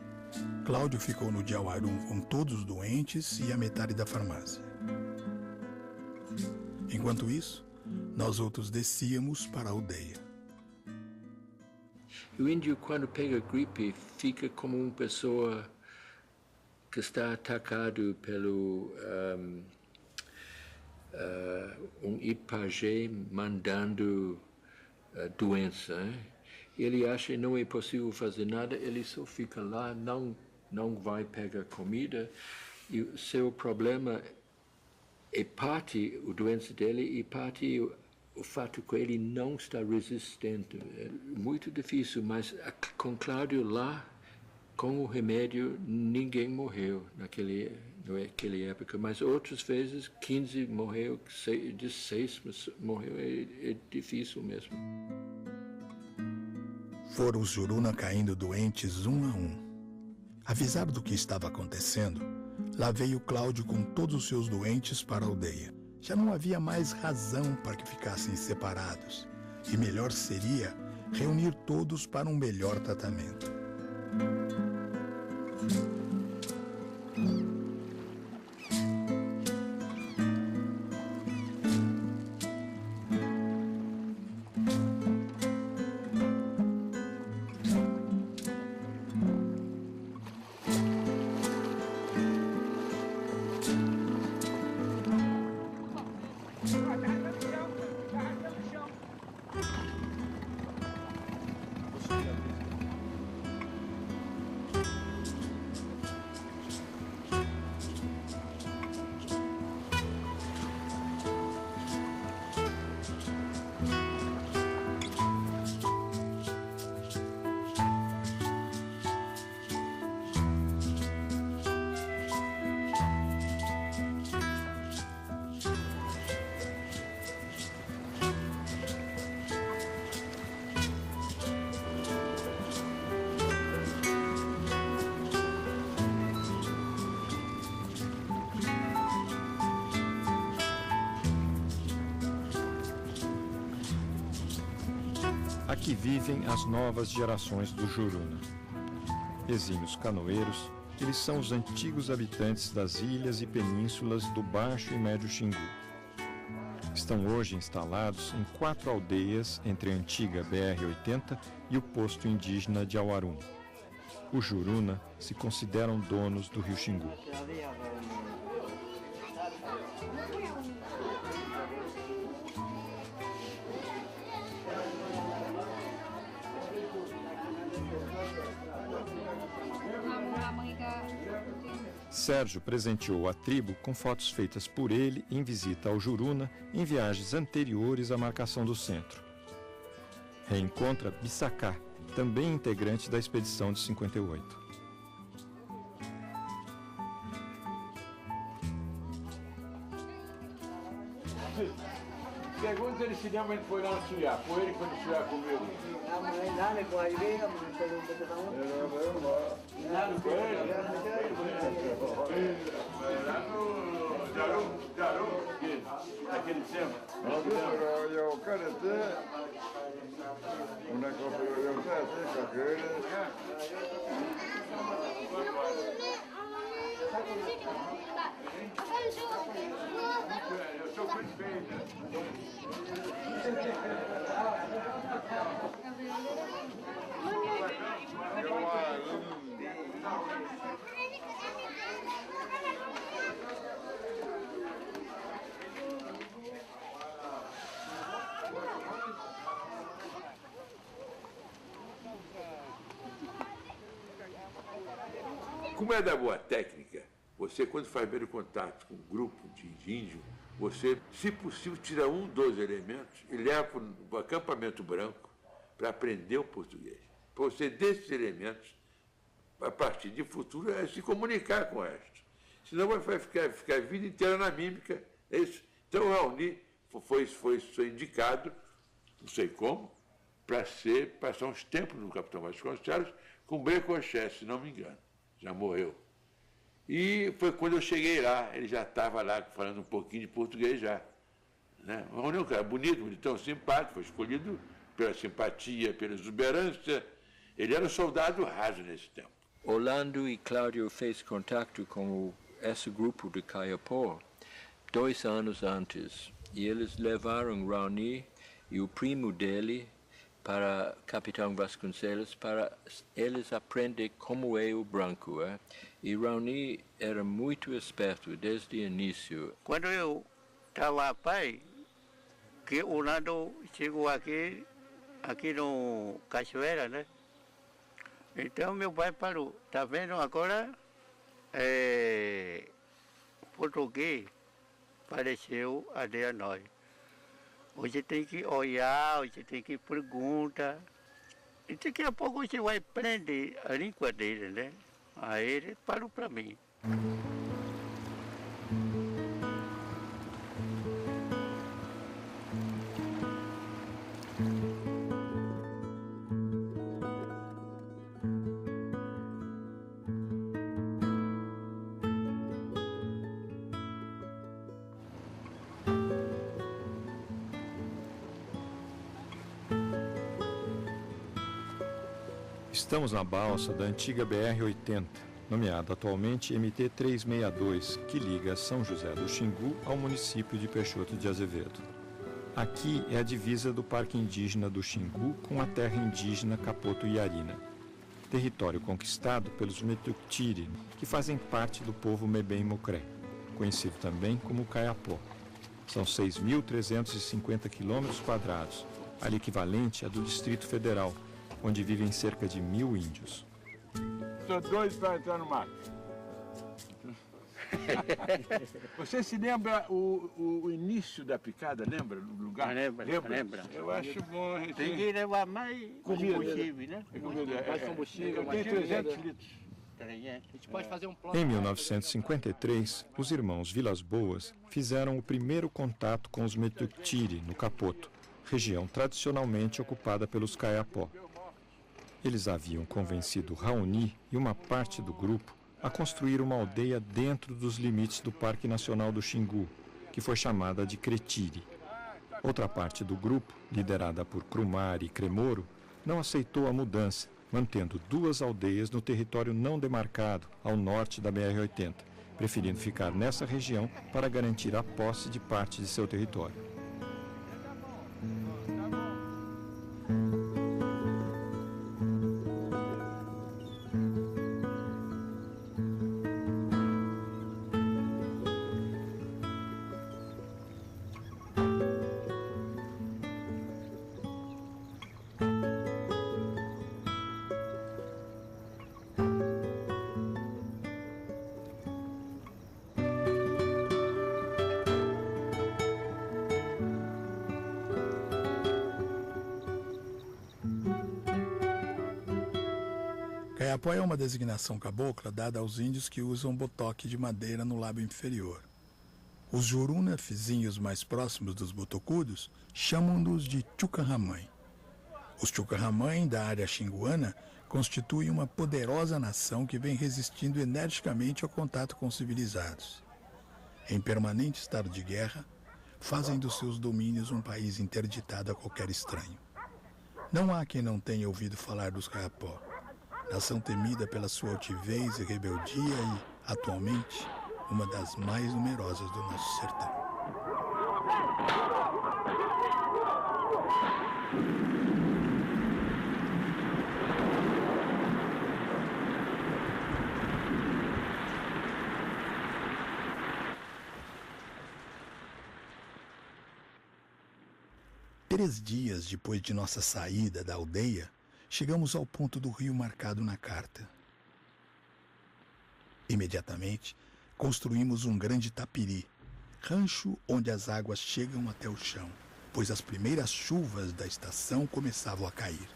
Cláudio ficou no de Auarum com todos os doentes e a metade da farmácia. Enquanto isso, nós outros descíamos para a aldeia. O índio, quando pega gripe, fica como uma pessoa que está atacado pelo um Ipagé mandando doença. Ele acha que não é possível fazer nada, ele só fica lá, não vai pegar comida. E o seu problema é parte a doença dele e parte o fato que ele não está resistente é muito difícil, mas com Cláudio lá, com o remédio, ninguém morreu naquela época, mas outras vezes 15 morreu, 16 morreu, é difícil mesmo. Foram os Juruna caindo doentes um a um. Avisado do que estava acontecendo, lá veio Cláudio com todos os seus doentes para a aldeia. Já não havia mais razão para que ficassem separados, e melhor seria reunir todos para um melhor tratamento. Aqui vivem as novas gerações do Juruna. Exímios canoeiros, eles são os antigos habitantes das ilhas e penínsulas do Baixo e Médio Xingu. Estão hoje instalados em 4 aldeias entre a antiga BR-80 e o posto indígena de Auarum. Os Juruna se consideram donos do rio Xingu. Sérgio presenteou a tribo com fotos feitas por ele em visita ao Juruna em viagens anteriores à marcação do centro. Reencontra Bissacá, também integrante da expedição de 58. Pergunta se ele se lembra onde foi lá no Suiá. Foi ele que foi no Suiá comigo. Lá no Jaru, naquele tempo. Eu quero ter uma coisa, eu quero ter caqueira. Eu sou suspeita. Como é da boa técnica, você, quando faz primeiro contato com um grupo de índio, você, se possível, tira um dos elementos e leva para o acampamento branco para aprender o português. Para você, desses elementos, a partir de futuro, é se comunicar com o resto. Senão vai ficar a vida inteira na mímica. É isso. Então, o Raoni foi indicado, não sei como, para passar uns tempos no Capitão Vasconcelos com Brecochet, se não me engano. Já morreu. E foi quando eu cheguei lá, ele já estava lá falando um pouquinho de português já. Né? O Raoni é um cara bonito, bonitão, simpático, foi escolhido pela simpatia, pela exuberância. Ele era um soldado raso nesse tempo. Orlando e Cláudio fez contato com esse grupo de Kayapó 2 anos antes. E eles levaram Raoni e o primo dele para Capitão Vasconcelos para eles aprenderem como é o branco. E Raoni era muito esperto desde o início. Quando eu estava pai, que o Orlando chegou aqui no Cachoeira, né? Então meu pai falou, tá vendo agora português pareceu até a nós. Você tem que olhar, você tem que perguntar. E daqui a pouco você vai aprender a língua dele, né? Aí ele falou para mim. Estamos na balsa da antiga BR-80, nomeada atualmente MT-362, que liga São José do Xingu ao município de Peixoto de Azevedo. Aqui é a divisa do Parque Indígena do Xingu com a terra indígena Capoto Iarina, território conquistado pelos Metuktiri, que fazem parte do povo Mebem-Mocré, conhecido também como Kayapó. São 6.350 km², área equivalente à do Distrito Federal, onde vivem cerca de 1.000 índios. Estou doido para entrar no mato. Você se lembra o início da picada, lembra? Do lugar? Lembra. Eu acho bom. Tem que levar mais combustível, né? Mais combustível. Eu tenho 300 litros. A gente pode fazer um plano. Em 1953, os irmãos Vilas Boas fizeram o primeiro contato com os Metuktiri, no Capoto, região tradicionalmente ocupada pelos Kayapó. Eles haviam convencido Raoni e uma parte do grupo a construir uma aldeia dentro dos limites do Parque Nacional do Xingu, que foi chamada de Cretiri. Outra parte do grupo, liderada por Krumar e Cremoro, não aceitou a mudança, mantendo 2 aldeias no território não demarcado, ao norte da BR-80, preferindo ficar nessa região para garantir a posse de parte de seu território. Kayapó é uma designação cabocla dada aos índios que usam botoque de madeira no lábio inferior. Os Juruna, vizinhos mais próximos dos botocudos, chamam-nos de Tchucanramãe. Os Tchucanramãe da área xinguana constituem uma poderosa nação que vem resistindo energicamente ao contato com civilizados. Em permanente estado de guerra, fazem dos seus domínios um país interditado a qualquer estranho. Não há quem não tenha ouvido falar dos Kayapó, nação temida pela sua altivez e rebeldia e, atualmente, uma das mais numerosas do nosso sertão. Três dias depois de nossa saída da aldeia, chegamos ao ponto do rio marcado na carta. Imediatamente, construímos um grande tapiri, rancho onde as águas chegam até o chão, pois as primeiras chuvas da estação começavam a cair.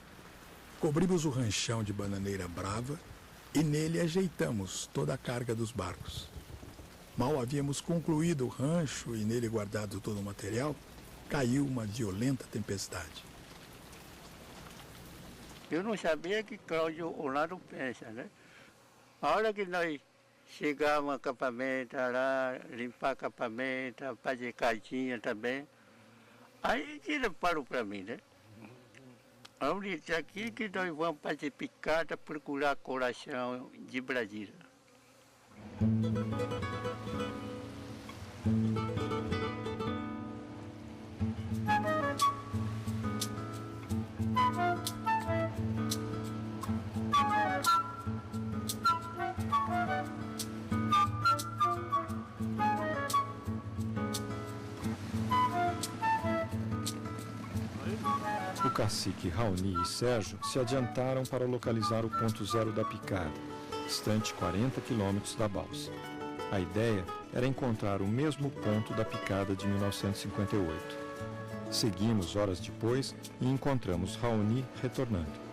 Cobrimos o ranchão de bananeira brava e nele ajeitamos toda a carga dos barcos. Mal havíamos concluído o rancho e nele guardado todo o material, caiu uma violenta tempestade. Eu não sabia que Cláudio Orlando pensa, né? A hora que nós chegamos no acampamento, lá, limpar acampamento, fazer casinha também, aí ele falou para mim, né? Onde aqui que nós vamos fazer picada, procurar coração de Brasília. O cacique Raoni e Sérgio se adiantaram para localizar o ponto zero da picada, distante 40 quilômetros da balsa. A ideia era encontrar o mesmo ponto da picada de 1958. Seguimos horas depois e encontramos Raoni retornando.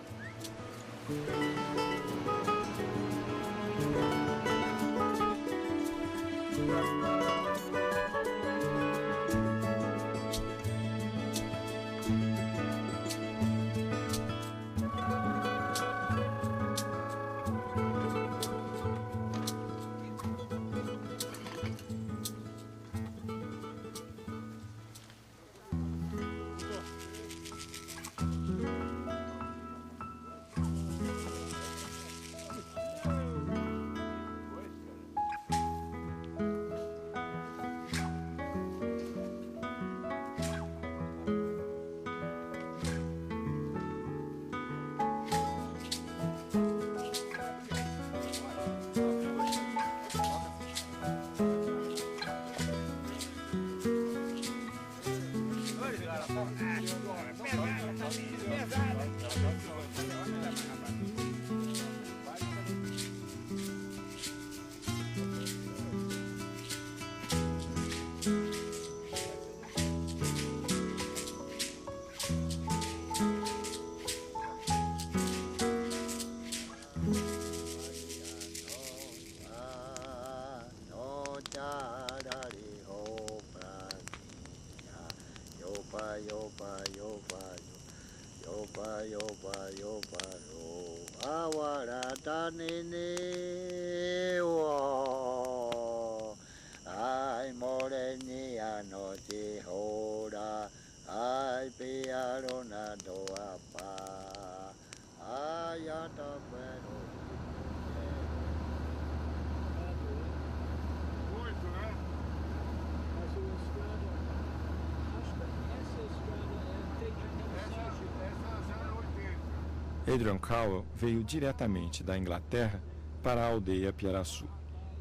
Adrian Cowell veio diretamente da Inglaterra para a aldeia Piaraçu.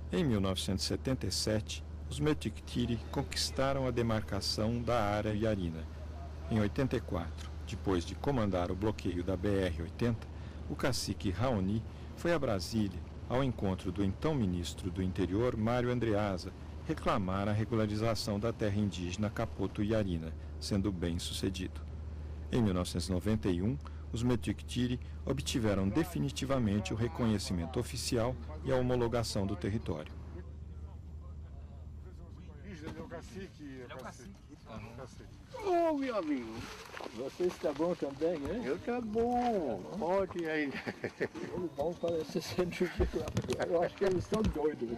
Em 1977, os Metictiri conquistaram a demarcação da área Iarina. Em 84, depois de comandar o bloqueio da BR-80, o cacique Raoni foi a Brasília, ao encontro do então ministro do Interior, Mário Andreasa, reclamar a regularização da terra indígena Capoto Iarina, sendo bem sucedido. Em 1991, os Metictiri obtiveram definitivamente o reconhecimento oficial e a homologação do território. Ô, meu amigo. Você está bom também, hein? Eu estou bom. Pode ainda. Vamos para esse centro geográfico. Eu acho que eles estão doidos.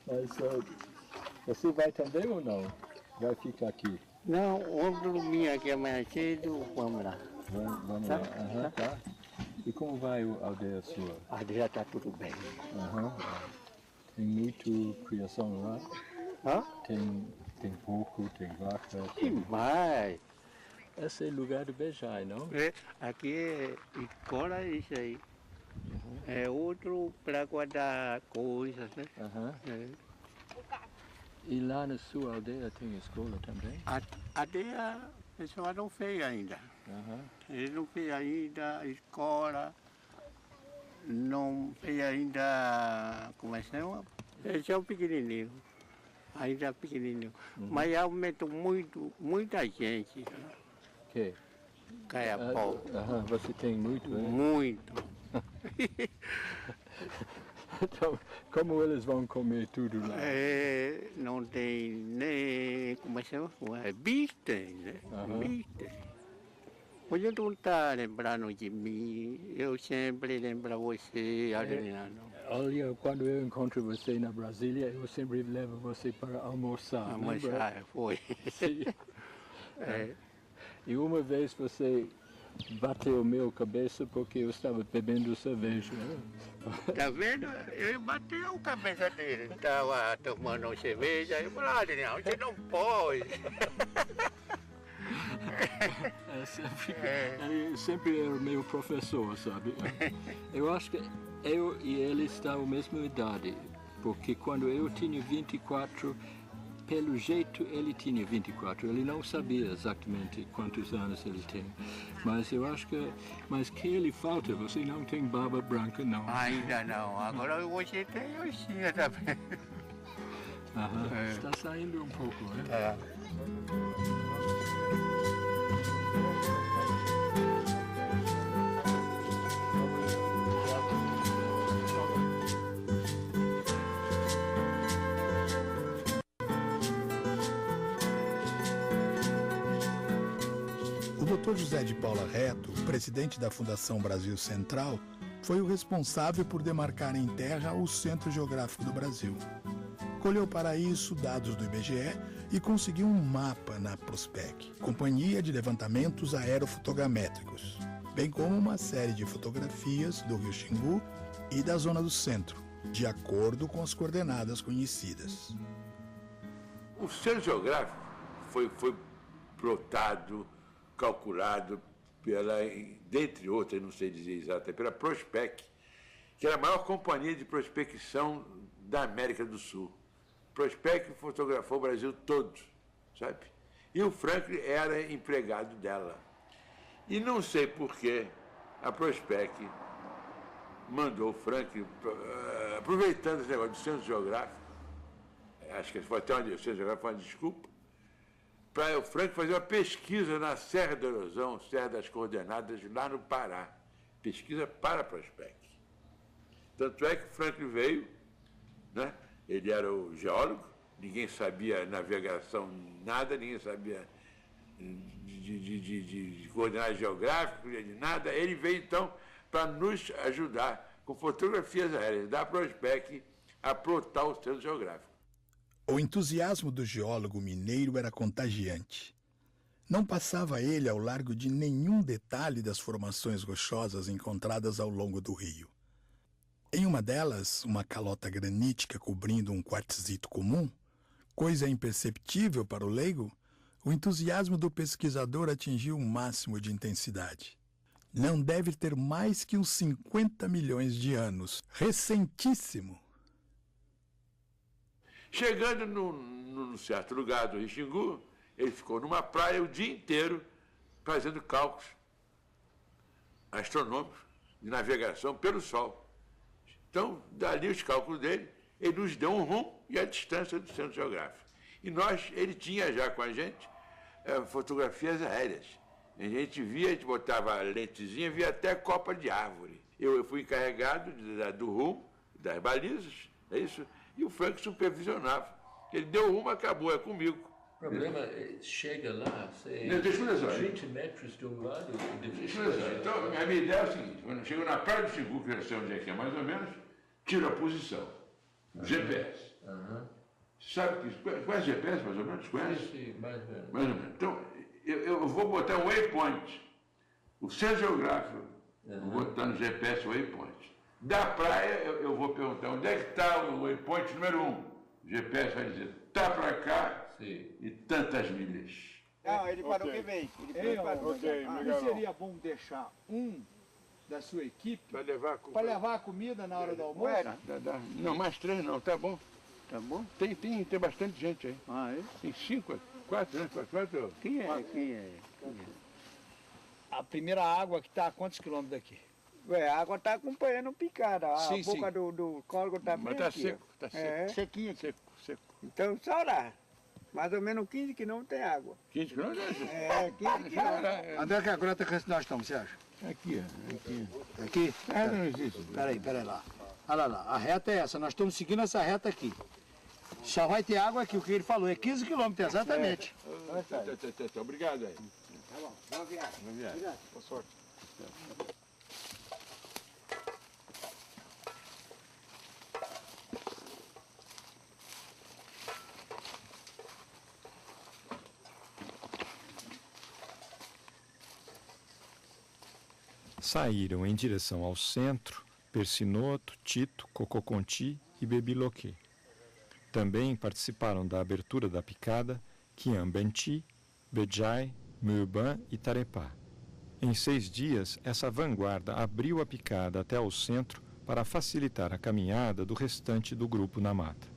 Mas você vai também ou não? Vai ficar aqui? Não, vamos dormir aqui amanhã cedo. Vamos lá. Vamos lá. Aham, tá. E como vai a aldeia sua? A aldeia está tudo bem. Tem muito criação lá? Hã? Tem porco, tem vaca? Demais. Esse é o lugar do Bejai, não? É, aqui é escola isso aí. É outro para guardar coisas, né? É. E lá na sua aldeia tem escola também? A aldeia, o pessoal não fez ainda. Ele não fez ainda escola, não fez ainda, como é que se chama? Eles são pequenininhos, ainda pequenininho. Mas aumentou muita gente. Que? Caiapó. Você tem muito, né? Muito. Então, como eles vão comer tudo lá? É, não tem nem, como é que se chama? Bitem, né? Bitem. Você não está lembrando de mim, eu sempre lembro você, Adriano. Olha, quando eu encontro você na Brasília, eu sempre levo você para almoçar. Almoçar, foi. Sim. E uma vez você bateu minha cabeça porque eu estava bebendo cerveja. Tá vendo? Eu bati a cabeça dele. Estava tomando cerveja. Eu falei, Adriano, você não pode. Ele sempre era meu professor, sabe? Eu acho que eu e ele estão a mesma idade, porque quando eu tinha 24, pelo jeito ele tinha 24. Ele não sabia exatamente quantos anos ele tem, mas eu acho que, mas que ele falta, você não tem barba branca, não? Ainda não, agora você tem oxinha também. Está saindo um pouco, né? Dr. José de Paula Reto, presidente da Fundação Brasil Central, foi o responsável por demarcar em terra o centro geográfico do Brasil. Colheu para isso dados do IBGE e conseguiu um mapa na Prospec, Companhia de Levantamentos Aerofotogramétricos, bem como uma série de fotografias do Rio Xingu e da zona do centro, de acordo com as coordenadas conhecidas. O centro geográfico foi plotado, calculado pela, dentre outras, não sei dizer exatamente, pela Prospec, que era a maior companhia de prospecção da América do Sul. Prospec fotografou o Brasil todo, sabe? E o Franklin era empregado dela. E não sei por que a Prospec mandou o Franklin, aproveitando esse negócio do centro geográfico, acho que foi até onde o centro geográfico foi uma desculpa, para o Franklin fazer uma pesquisa na Serra da Erosão, Serra das Coordenadas, lá no Pará. Pesquisa para a Prospec. Tanto é que o Franklin veio, né? Ele era o geólogo, ninguém sabia navegação, nada, ninguém sabia de coordenadas geográficas, de nada. Ele veio, então, para nos ajudar com fotografias aéreas da Prospec a plotar o centro geográfico. O entusiasmo do geólogo mineiro era contagiante. Não passava ele ao largo de nenhum detalhe das formações rochosas encontradas ao longo do rio. Em uma delas, uma calota granítica cobrindo um quartzito comum, coisa imperceptível para o leigo, o entusiasmo do pesquisador atingiu o máximo de intensidade. Não deve ter mais que uns 50 milhões de anos. Recentíssimo! Chegando num certo lugar do Rio Xingu, ele ficou numa praia o dia inteiro fazendo cálculos astronômicos de navegação pelo Sol. Então, dali os cálculos dele, ele nos deu um rumo e a distância do centro geográfico. E ele tinha já com a gente fotografias aéreas. A gente via, a gente botava a lentezinha, via até copa de árvore. Eu fui encarregado do rumo, das balizas, é isso, e o Frank supervisionava. Ele deu uma, acabou, é comigo. O problema é, chega lá, sei, deixa eu ver 20 metros de um lado e deixa eu ver. Então, a minha ideia é o seguinte, quando eu chego na praia do Xingu, que eu sei onde é que é mais ou menos, tiro a posição, GPS. Sabe qual é GPS, mais ou menos? Conhece? Sim, mais ou menos. Mais ou menos. Então, eu vou botar um waypoint. O centro geográfico, eu vou botar no GPS waypoint. Da praia, eu vou perguntar onde é que está o waypoint número 1. O GPS vai dizer, está para cá e tantas milhas. Não, ele parou que vem. Não seria bom deixar um da sua equipe para levar a comida na hora do almoço? Não, mais 3 não, tá bom. Tá bom? Tem bastante gente aí. Ah, é? Tem 5, 4, né? 4. Quem é? A primeira água que está a quantos quilômetros daqui? Ué, a água está acompanhando picada. A Sim, boca do córrego está bem Mas tá aqui, seco, ó. tá seco. Sequinho aqui. Seco. Então, só lá. Mais ou menos 15 quilômetros tem água. 15 quilômetros? 15 quilômetros. Onde é que a grota que nós estamos, você acha? Aqui, ó. Aqui? Não existe. Peraí lá. Olha lá, a reta é essa, nós estamos seguindo essa reta aqui. Só vai ter água aqui, o que ele falou, é 15 quilômetros, exatamente. Obrigado aí. Tá bom, boa viagem. Obrigado. Boa sorte. Saíram em direção ao centro Persinoto, Tito, Cococonti e Bebiloquê. Também participaram da abertura da picada Quiambenti, Bejai, Murban e Tarepá. Em 6 dias, essa vanguarda abriu a picada até ao centro para facilitar a caminhada do restante do grupo na mata.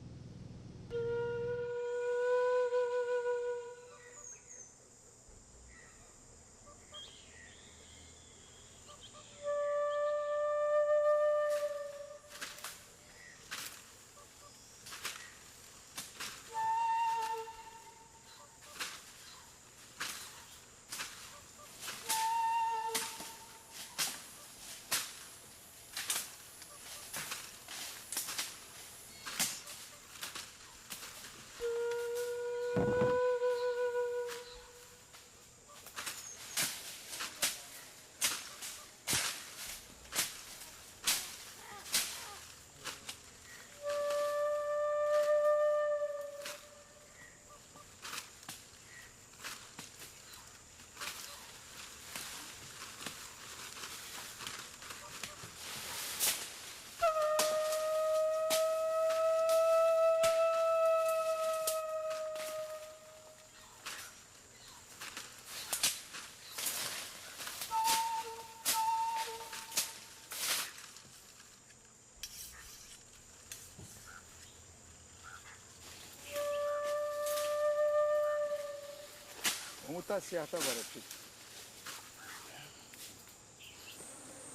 tá certo agora, filho.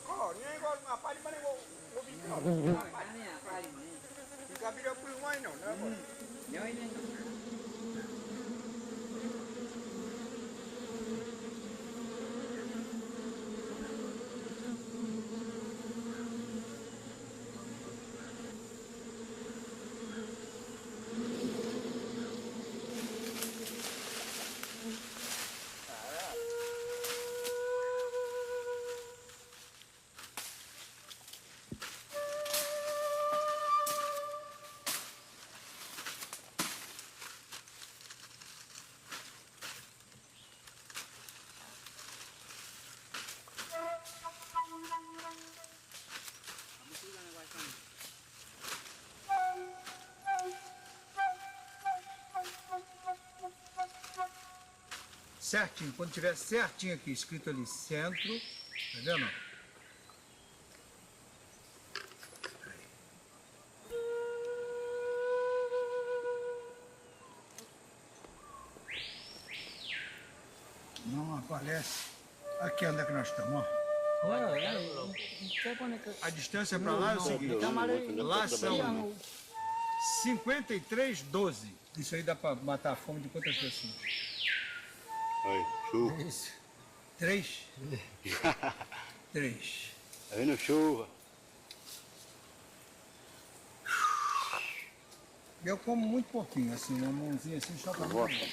Ó, nem agora uma palha, mas nem vou vir não. Uma palha. Não cabia por mais não, né, amor? Não. Certinho, quando tiver certinho aqui, escrito ali centro, tá vendo? Não aparece. Aqui onde é que nós estamos, ó. A distância para lá é o seguinte, lá são 53,12. Isso aí dá para matar a fome de quantas pessoas? Chuva. Isso. 3? 3. Tá vendo chuva? Eu como muito pouquinho, assim, uma mãozinha assim, só para mim.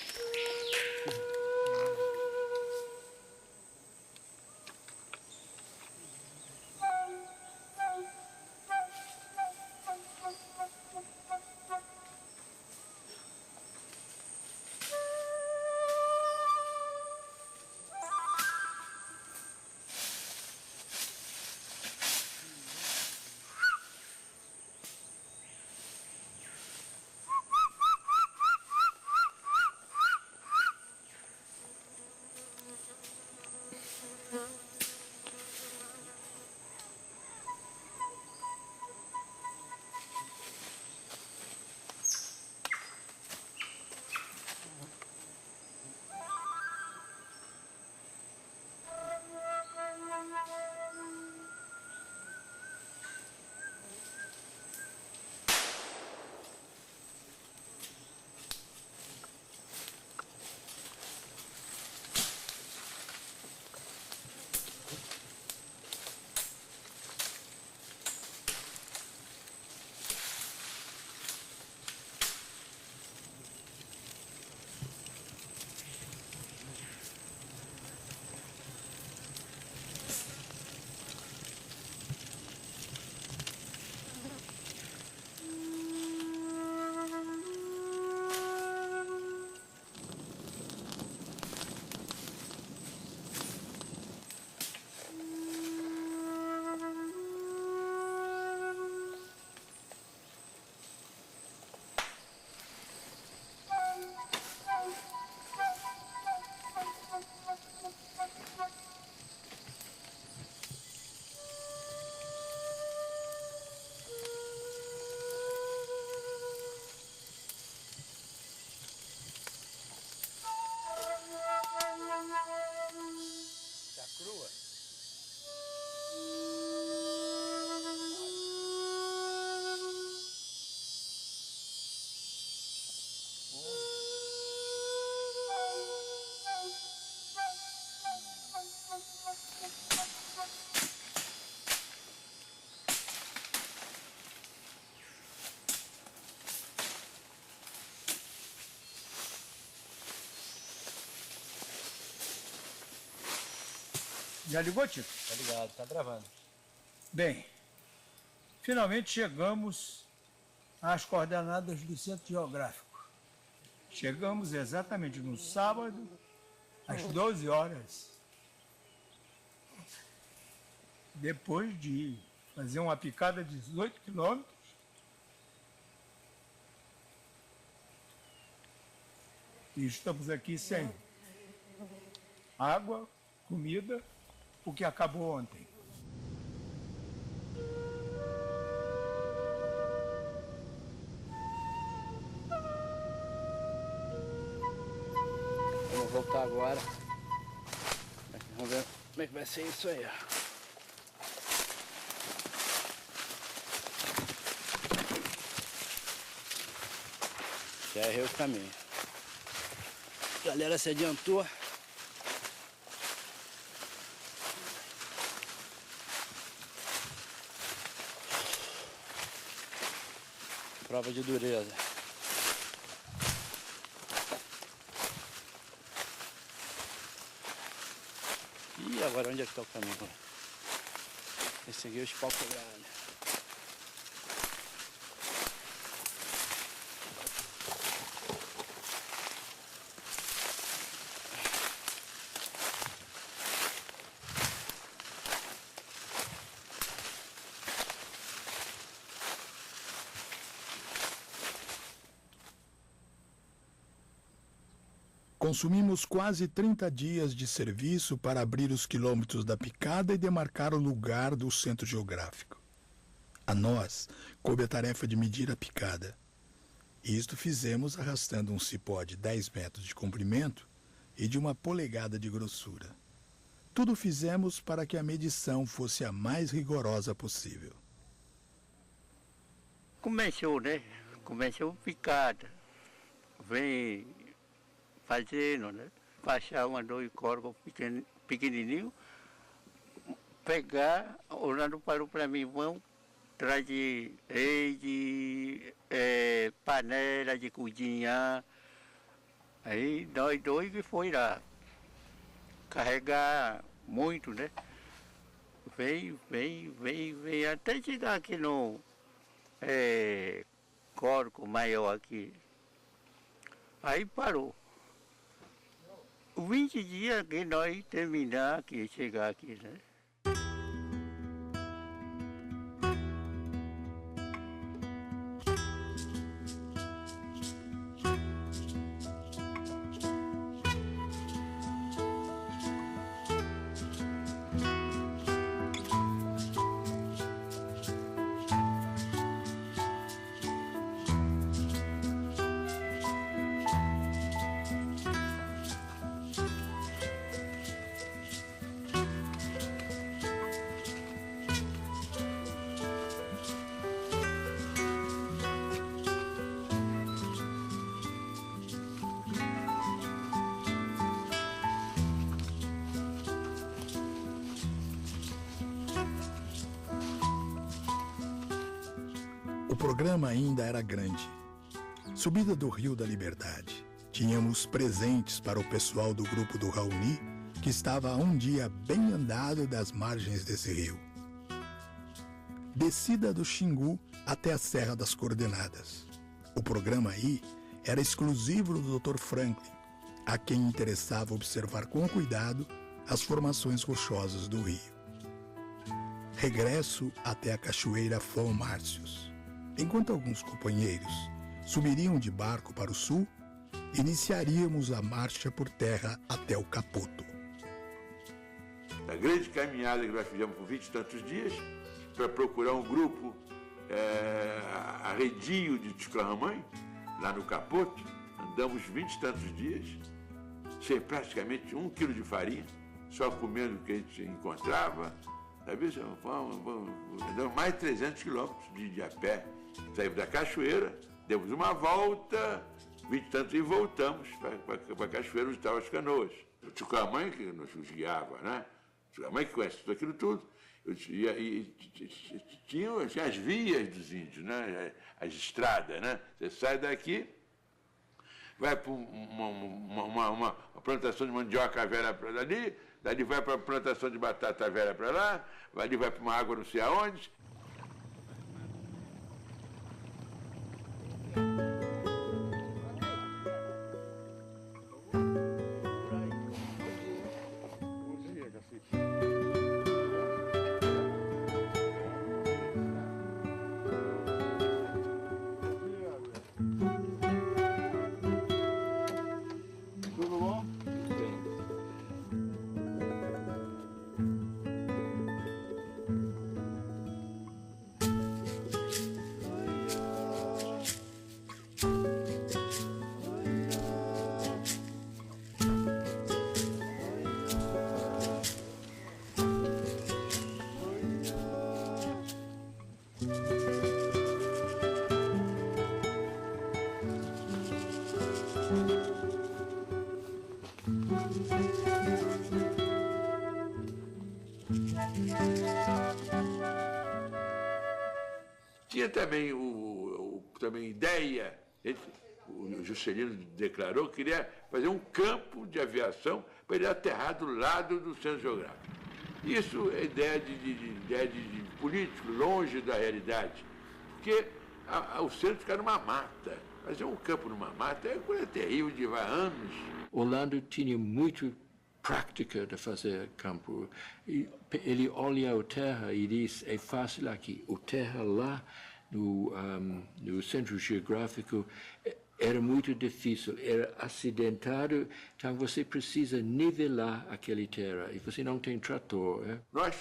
Já ligou, Tito? Tá ligado, tá gravando. Bem, finalmente chegamos às coordenadas do Centro Geográfico. Chegamos exatamente no sábado, às 12 horas. Depois de fazer uma picada de 18 quilômetros, e estamos aqui sem água, comida, o que acabou ontem. Vamos botar agora. Vamos ver como é que vai ser isso aí, ó. Já errei o caminho. A galera se adiantou. Prova de dureza. E agora onde é que está o caminho? Esse aqui é o espalco grande. Consumimos quase 30 dias de serviço para abrir os quilômetros da picada e demarcar o lugar do centro geográfico. A nós coube a tarefa de medir a picada. E isto fizemos arrastando um cipó de 10 metros de comprimento e de 1 polegada de grossura. Tudo fizemos para que a medição fosse a mais rigorosa possível. Começou, né? Começou picada. Vem fazendo, né? Baixar 2 corpos pequenininhos, pegar, olhando para mim, vão trazer leite, panela de cozinhar. Aí nós dois que foi lá carregar muito, né? Veio, até chegar aqui no corpo maior aqui. Aí parou. 20 dias que nós terminar aqui, chegar aqui, né? O programa ainda era grande. Subida do Rio da Liberdade. Tínhamos presentes para o pessoal do grupo do Raoni, que estava a um dia bem andado das margens desse rio. Descida do Xingu até a Serra das Coordenadas. O programa aí era exclusivo do Dr. Franklin, a quem interessava observar com cuidado as formações rochosas do rio. Regresso até a cachoeira Fão Márcios. Enquanto alguns companheiros subiriam de barco para o sul, iniciaríamos a marcha por terra até o Capoto. A grande caminhada que nós fizemos por 20 e tantos dias para procurar um grupo arredio de Tchucaramãe, lá no Capoto. Andamos 20 e tantos dias, sem praticamente 1 quilo de farinha, só comendo o que a gente encontrava. Talvez andamos mais de 300 quilômetros de a pé. Saímos da cachoeira, demos uma volta, 20 e tantos, e voltamos para a cachoeira onde estavam as canoas. O Tchucaramãe que nos guiava, né? O Tchucaramãe que conhece tudo aquilo tudo. Tinha as vias dos índios, né? As estradas, né? Você sai daqui, vai para uma plantação de mandioca velha para dali, dali vai para a plantação de batata velha para lá, dali vai para uma água não sei aonde. Tinha também também ideia, o Juscelino declarou que queria fazer um campo de aviação para ele aterrar do lado do centro geográfico. Isso é ideia de político, longe da realidade, porque o centro fica numa mata. Fazer um campo numa mata é coisa terrível, de vai anos. Orlando tinha muito prática de fazer campo. Ele olha a terra e diz, é fácil aqui. A terra lá no centro geográfico era muito difícil, era acidentado, então você precisa nivelar aquela terra e você não tem trator. Nós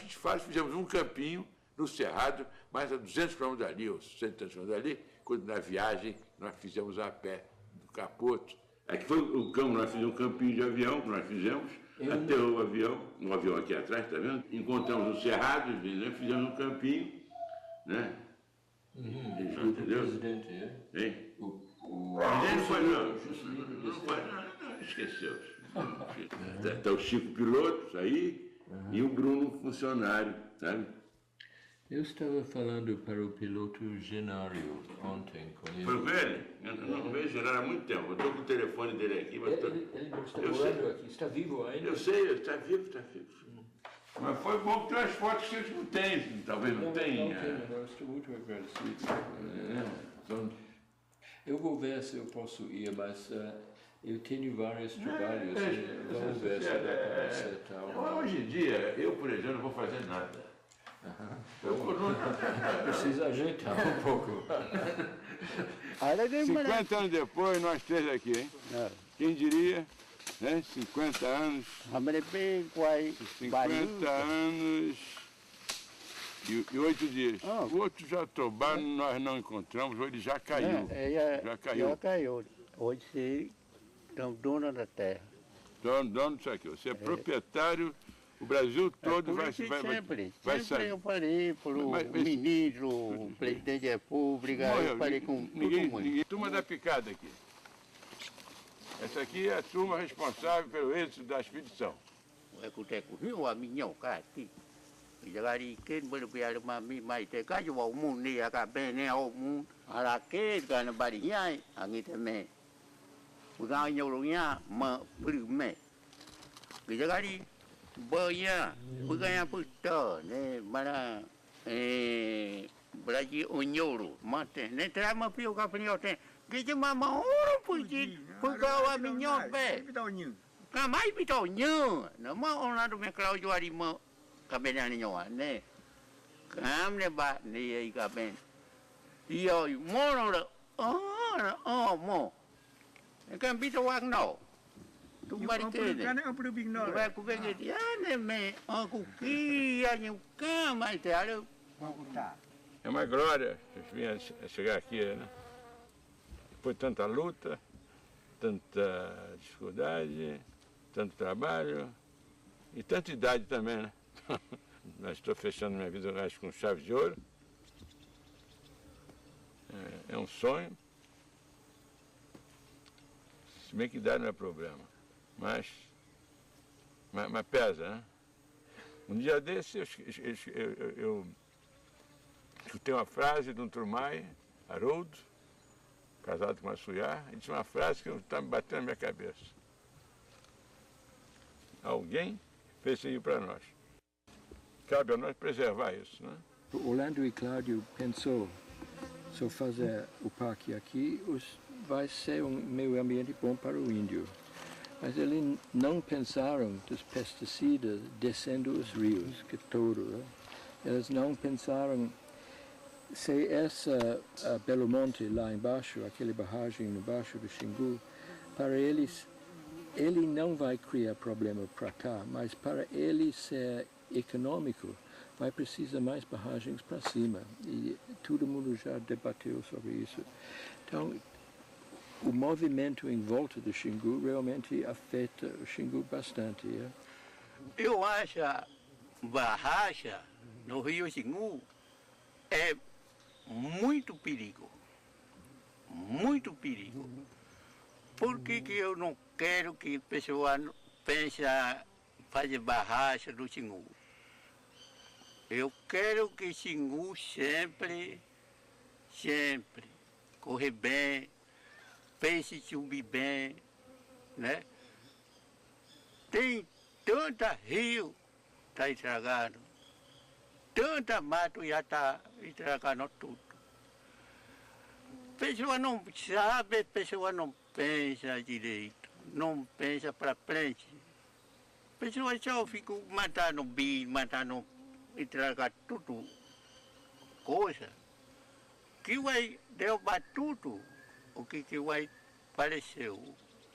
fizemos um campinho no Cerrado, mais a 200 quilômetros dali, ou 100 quilômetros dali, quando na viagem nós fizemos a pé do Capoto. Aqui foi o campo, nós fizemos um campinho de avião que nós fizemos, até o avião, um avião aqui atrás, está vendo? Encontramos o Cerrado, né? Fizemos um campinho, né? Entendeu? O presidente, hein? O presidente foi não, esqueceu. Está o Chico Piloto aí e o Bruno funcionário, sabe? Eu estava falando para o piloto Genário ontem com ele. Foi velho? Eu não vejo Genário há muito tempo. Eu estou com o telefone dele aqui. Mas ele não está morando aqui, está vivo ainda? Eu sei, está vivo. Mas foi bom que tem umas fotos que a gente não tem, talvez não tenha. Eu estou muito agradecido. Então, eu vou ver se eu posso ir, mas eu tenho vários trabalhos. Vamos ver se dá para acertar. Hoje em dia, eu, por exemplo, não vou fazer nada. Precisa ajeitar um pouco. 50 anos depois, nós três aqui, hein? Quem diria, né? 50 anos. 50 anos e 8 dias. O outro já tobaram, nós não encontramos, hoje ele já caiu. Já caiu. Hoje você é o dono da terra. Dono disso aqui. Você é proprietário. O Brasil todo vai sempre eu falei para o ministro, o presidente da República, eu falei com todo mundo. Turma da picada aqui. Essa aqui é a turma responsável pelo êxito da expedição. Banyak pegangan putar ni mana belaji unyuru mate ni terama piu ka penyo ten kita mama orang puji pegawa minyak be ka mai pitau nyu nama orang tu me klau juari mo ka benani nyawa ne kam ne ba ni ai ka ben iyo mo no mo kan pitau wang no Tumbari kene. Vai ku venha de me, aku kia cama e tal. É uma glória chegar aqui, né? Foi tanta luta, tanta dificuldade, tanto trabalho e tanta idade também, né? Mas estou fechando minha vida, eu acho, com chave de ouro. É um sonho. Se bem que idade não é problema. Mas pesa, né? Um dia desse eu escutei uma frase de um Trumai, Haroldo, casado com uma Suyá, e disse uma frase que está me batendo na minha cabeça. Alguém fez isso para nós. Cabe a nós preservar isso, né? Orlando e Cláudio pensou, se eu fazer o parque aqui, vai ser um meio ambiente bom para o índio. Mas eles não pensaram dos pesticidas descendo os rios, que todo. Né? Eles não pensaram se essa Belo Monte lá embaixo, aquela barragem embaixo do Xingu, para eles, ele não vai criar problema para cá, mas para ele ser econômico, vai precisar mais barragens para cima. E todo mundo já debateu sobre isso. Então, o movimento em volta do Xingu realmente afeta o Xingu bastante. Eu acho a barragem no Rio Xingu é muito perigo. Muito perigo. Por que eu não quero que a pessoa pense em fazer barragem do Xingu? Eu quero que Xingu sempre corre bem, peixe subir bem, né? Tem tanta rio está estragado, tanta mato já está estragando tudo. Pessoa não sabe, pessoa não pensa direito, não pensa para frente. Pessoa só fica matando bicho, matando, estragar tudo, coisa. Que vai derrubar tudo, o que vai parecer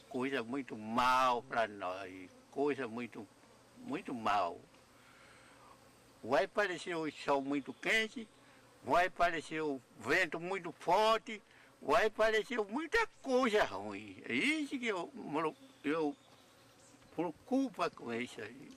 coisa muito mal para nós, coisa muito mal. Vai aparecer o sol muito quente, vai aparecer o vento muito forte, vai aparecer muita coisa ruim. É isso que eu preocupo com isso aí.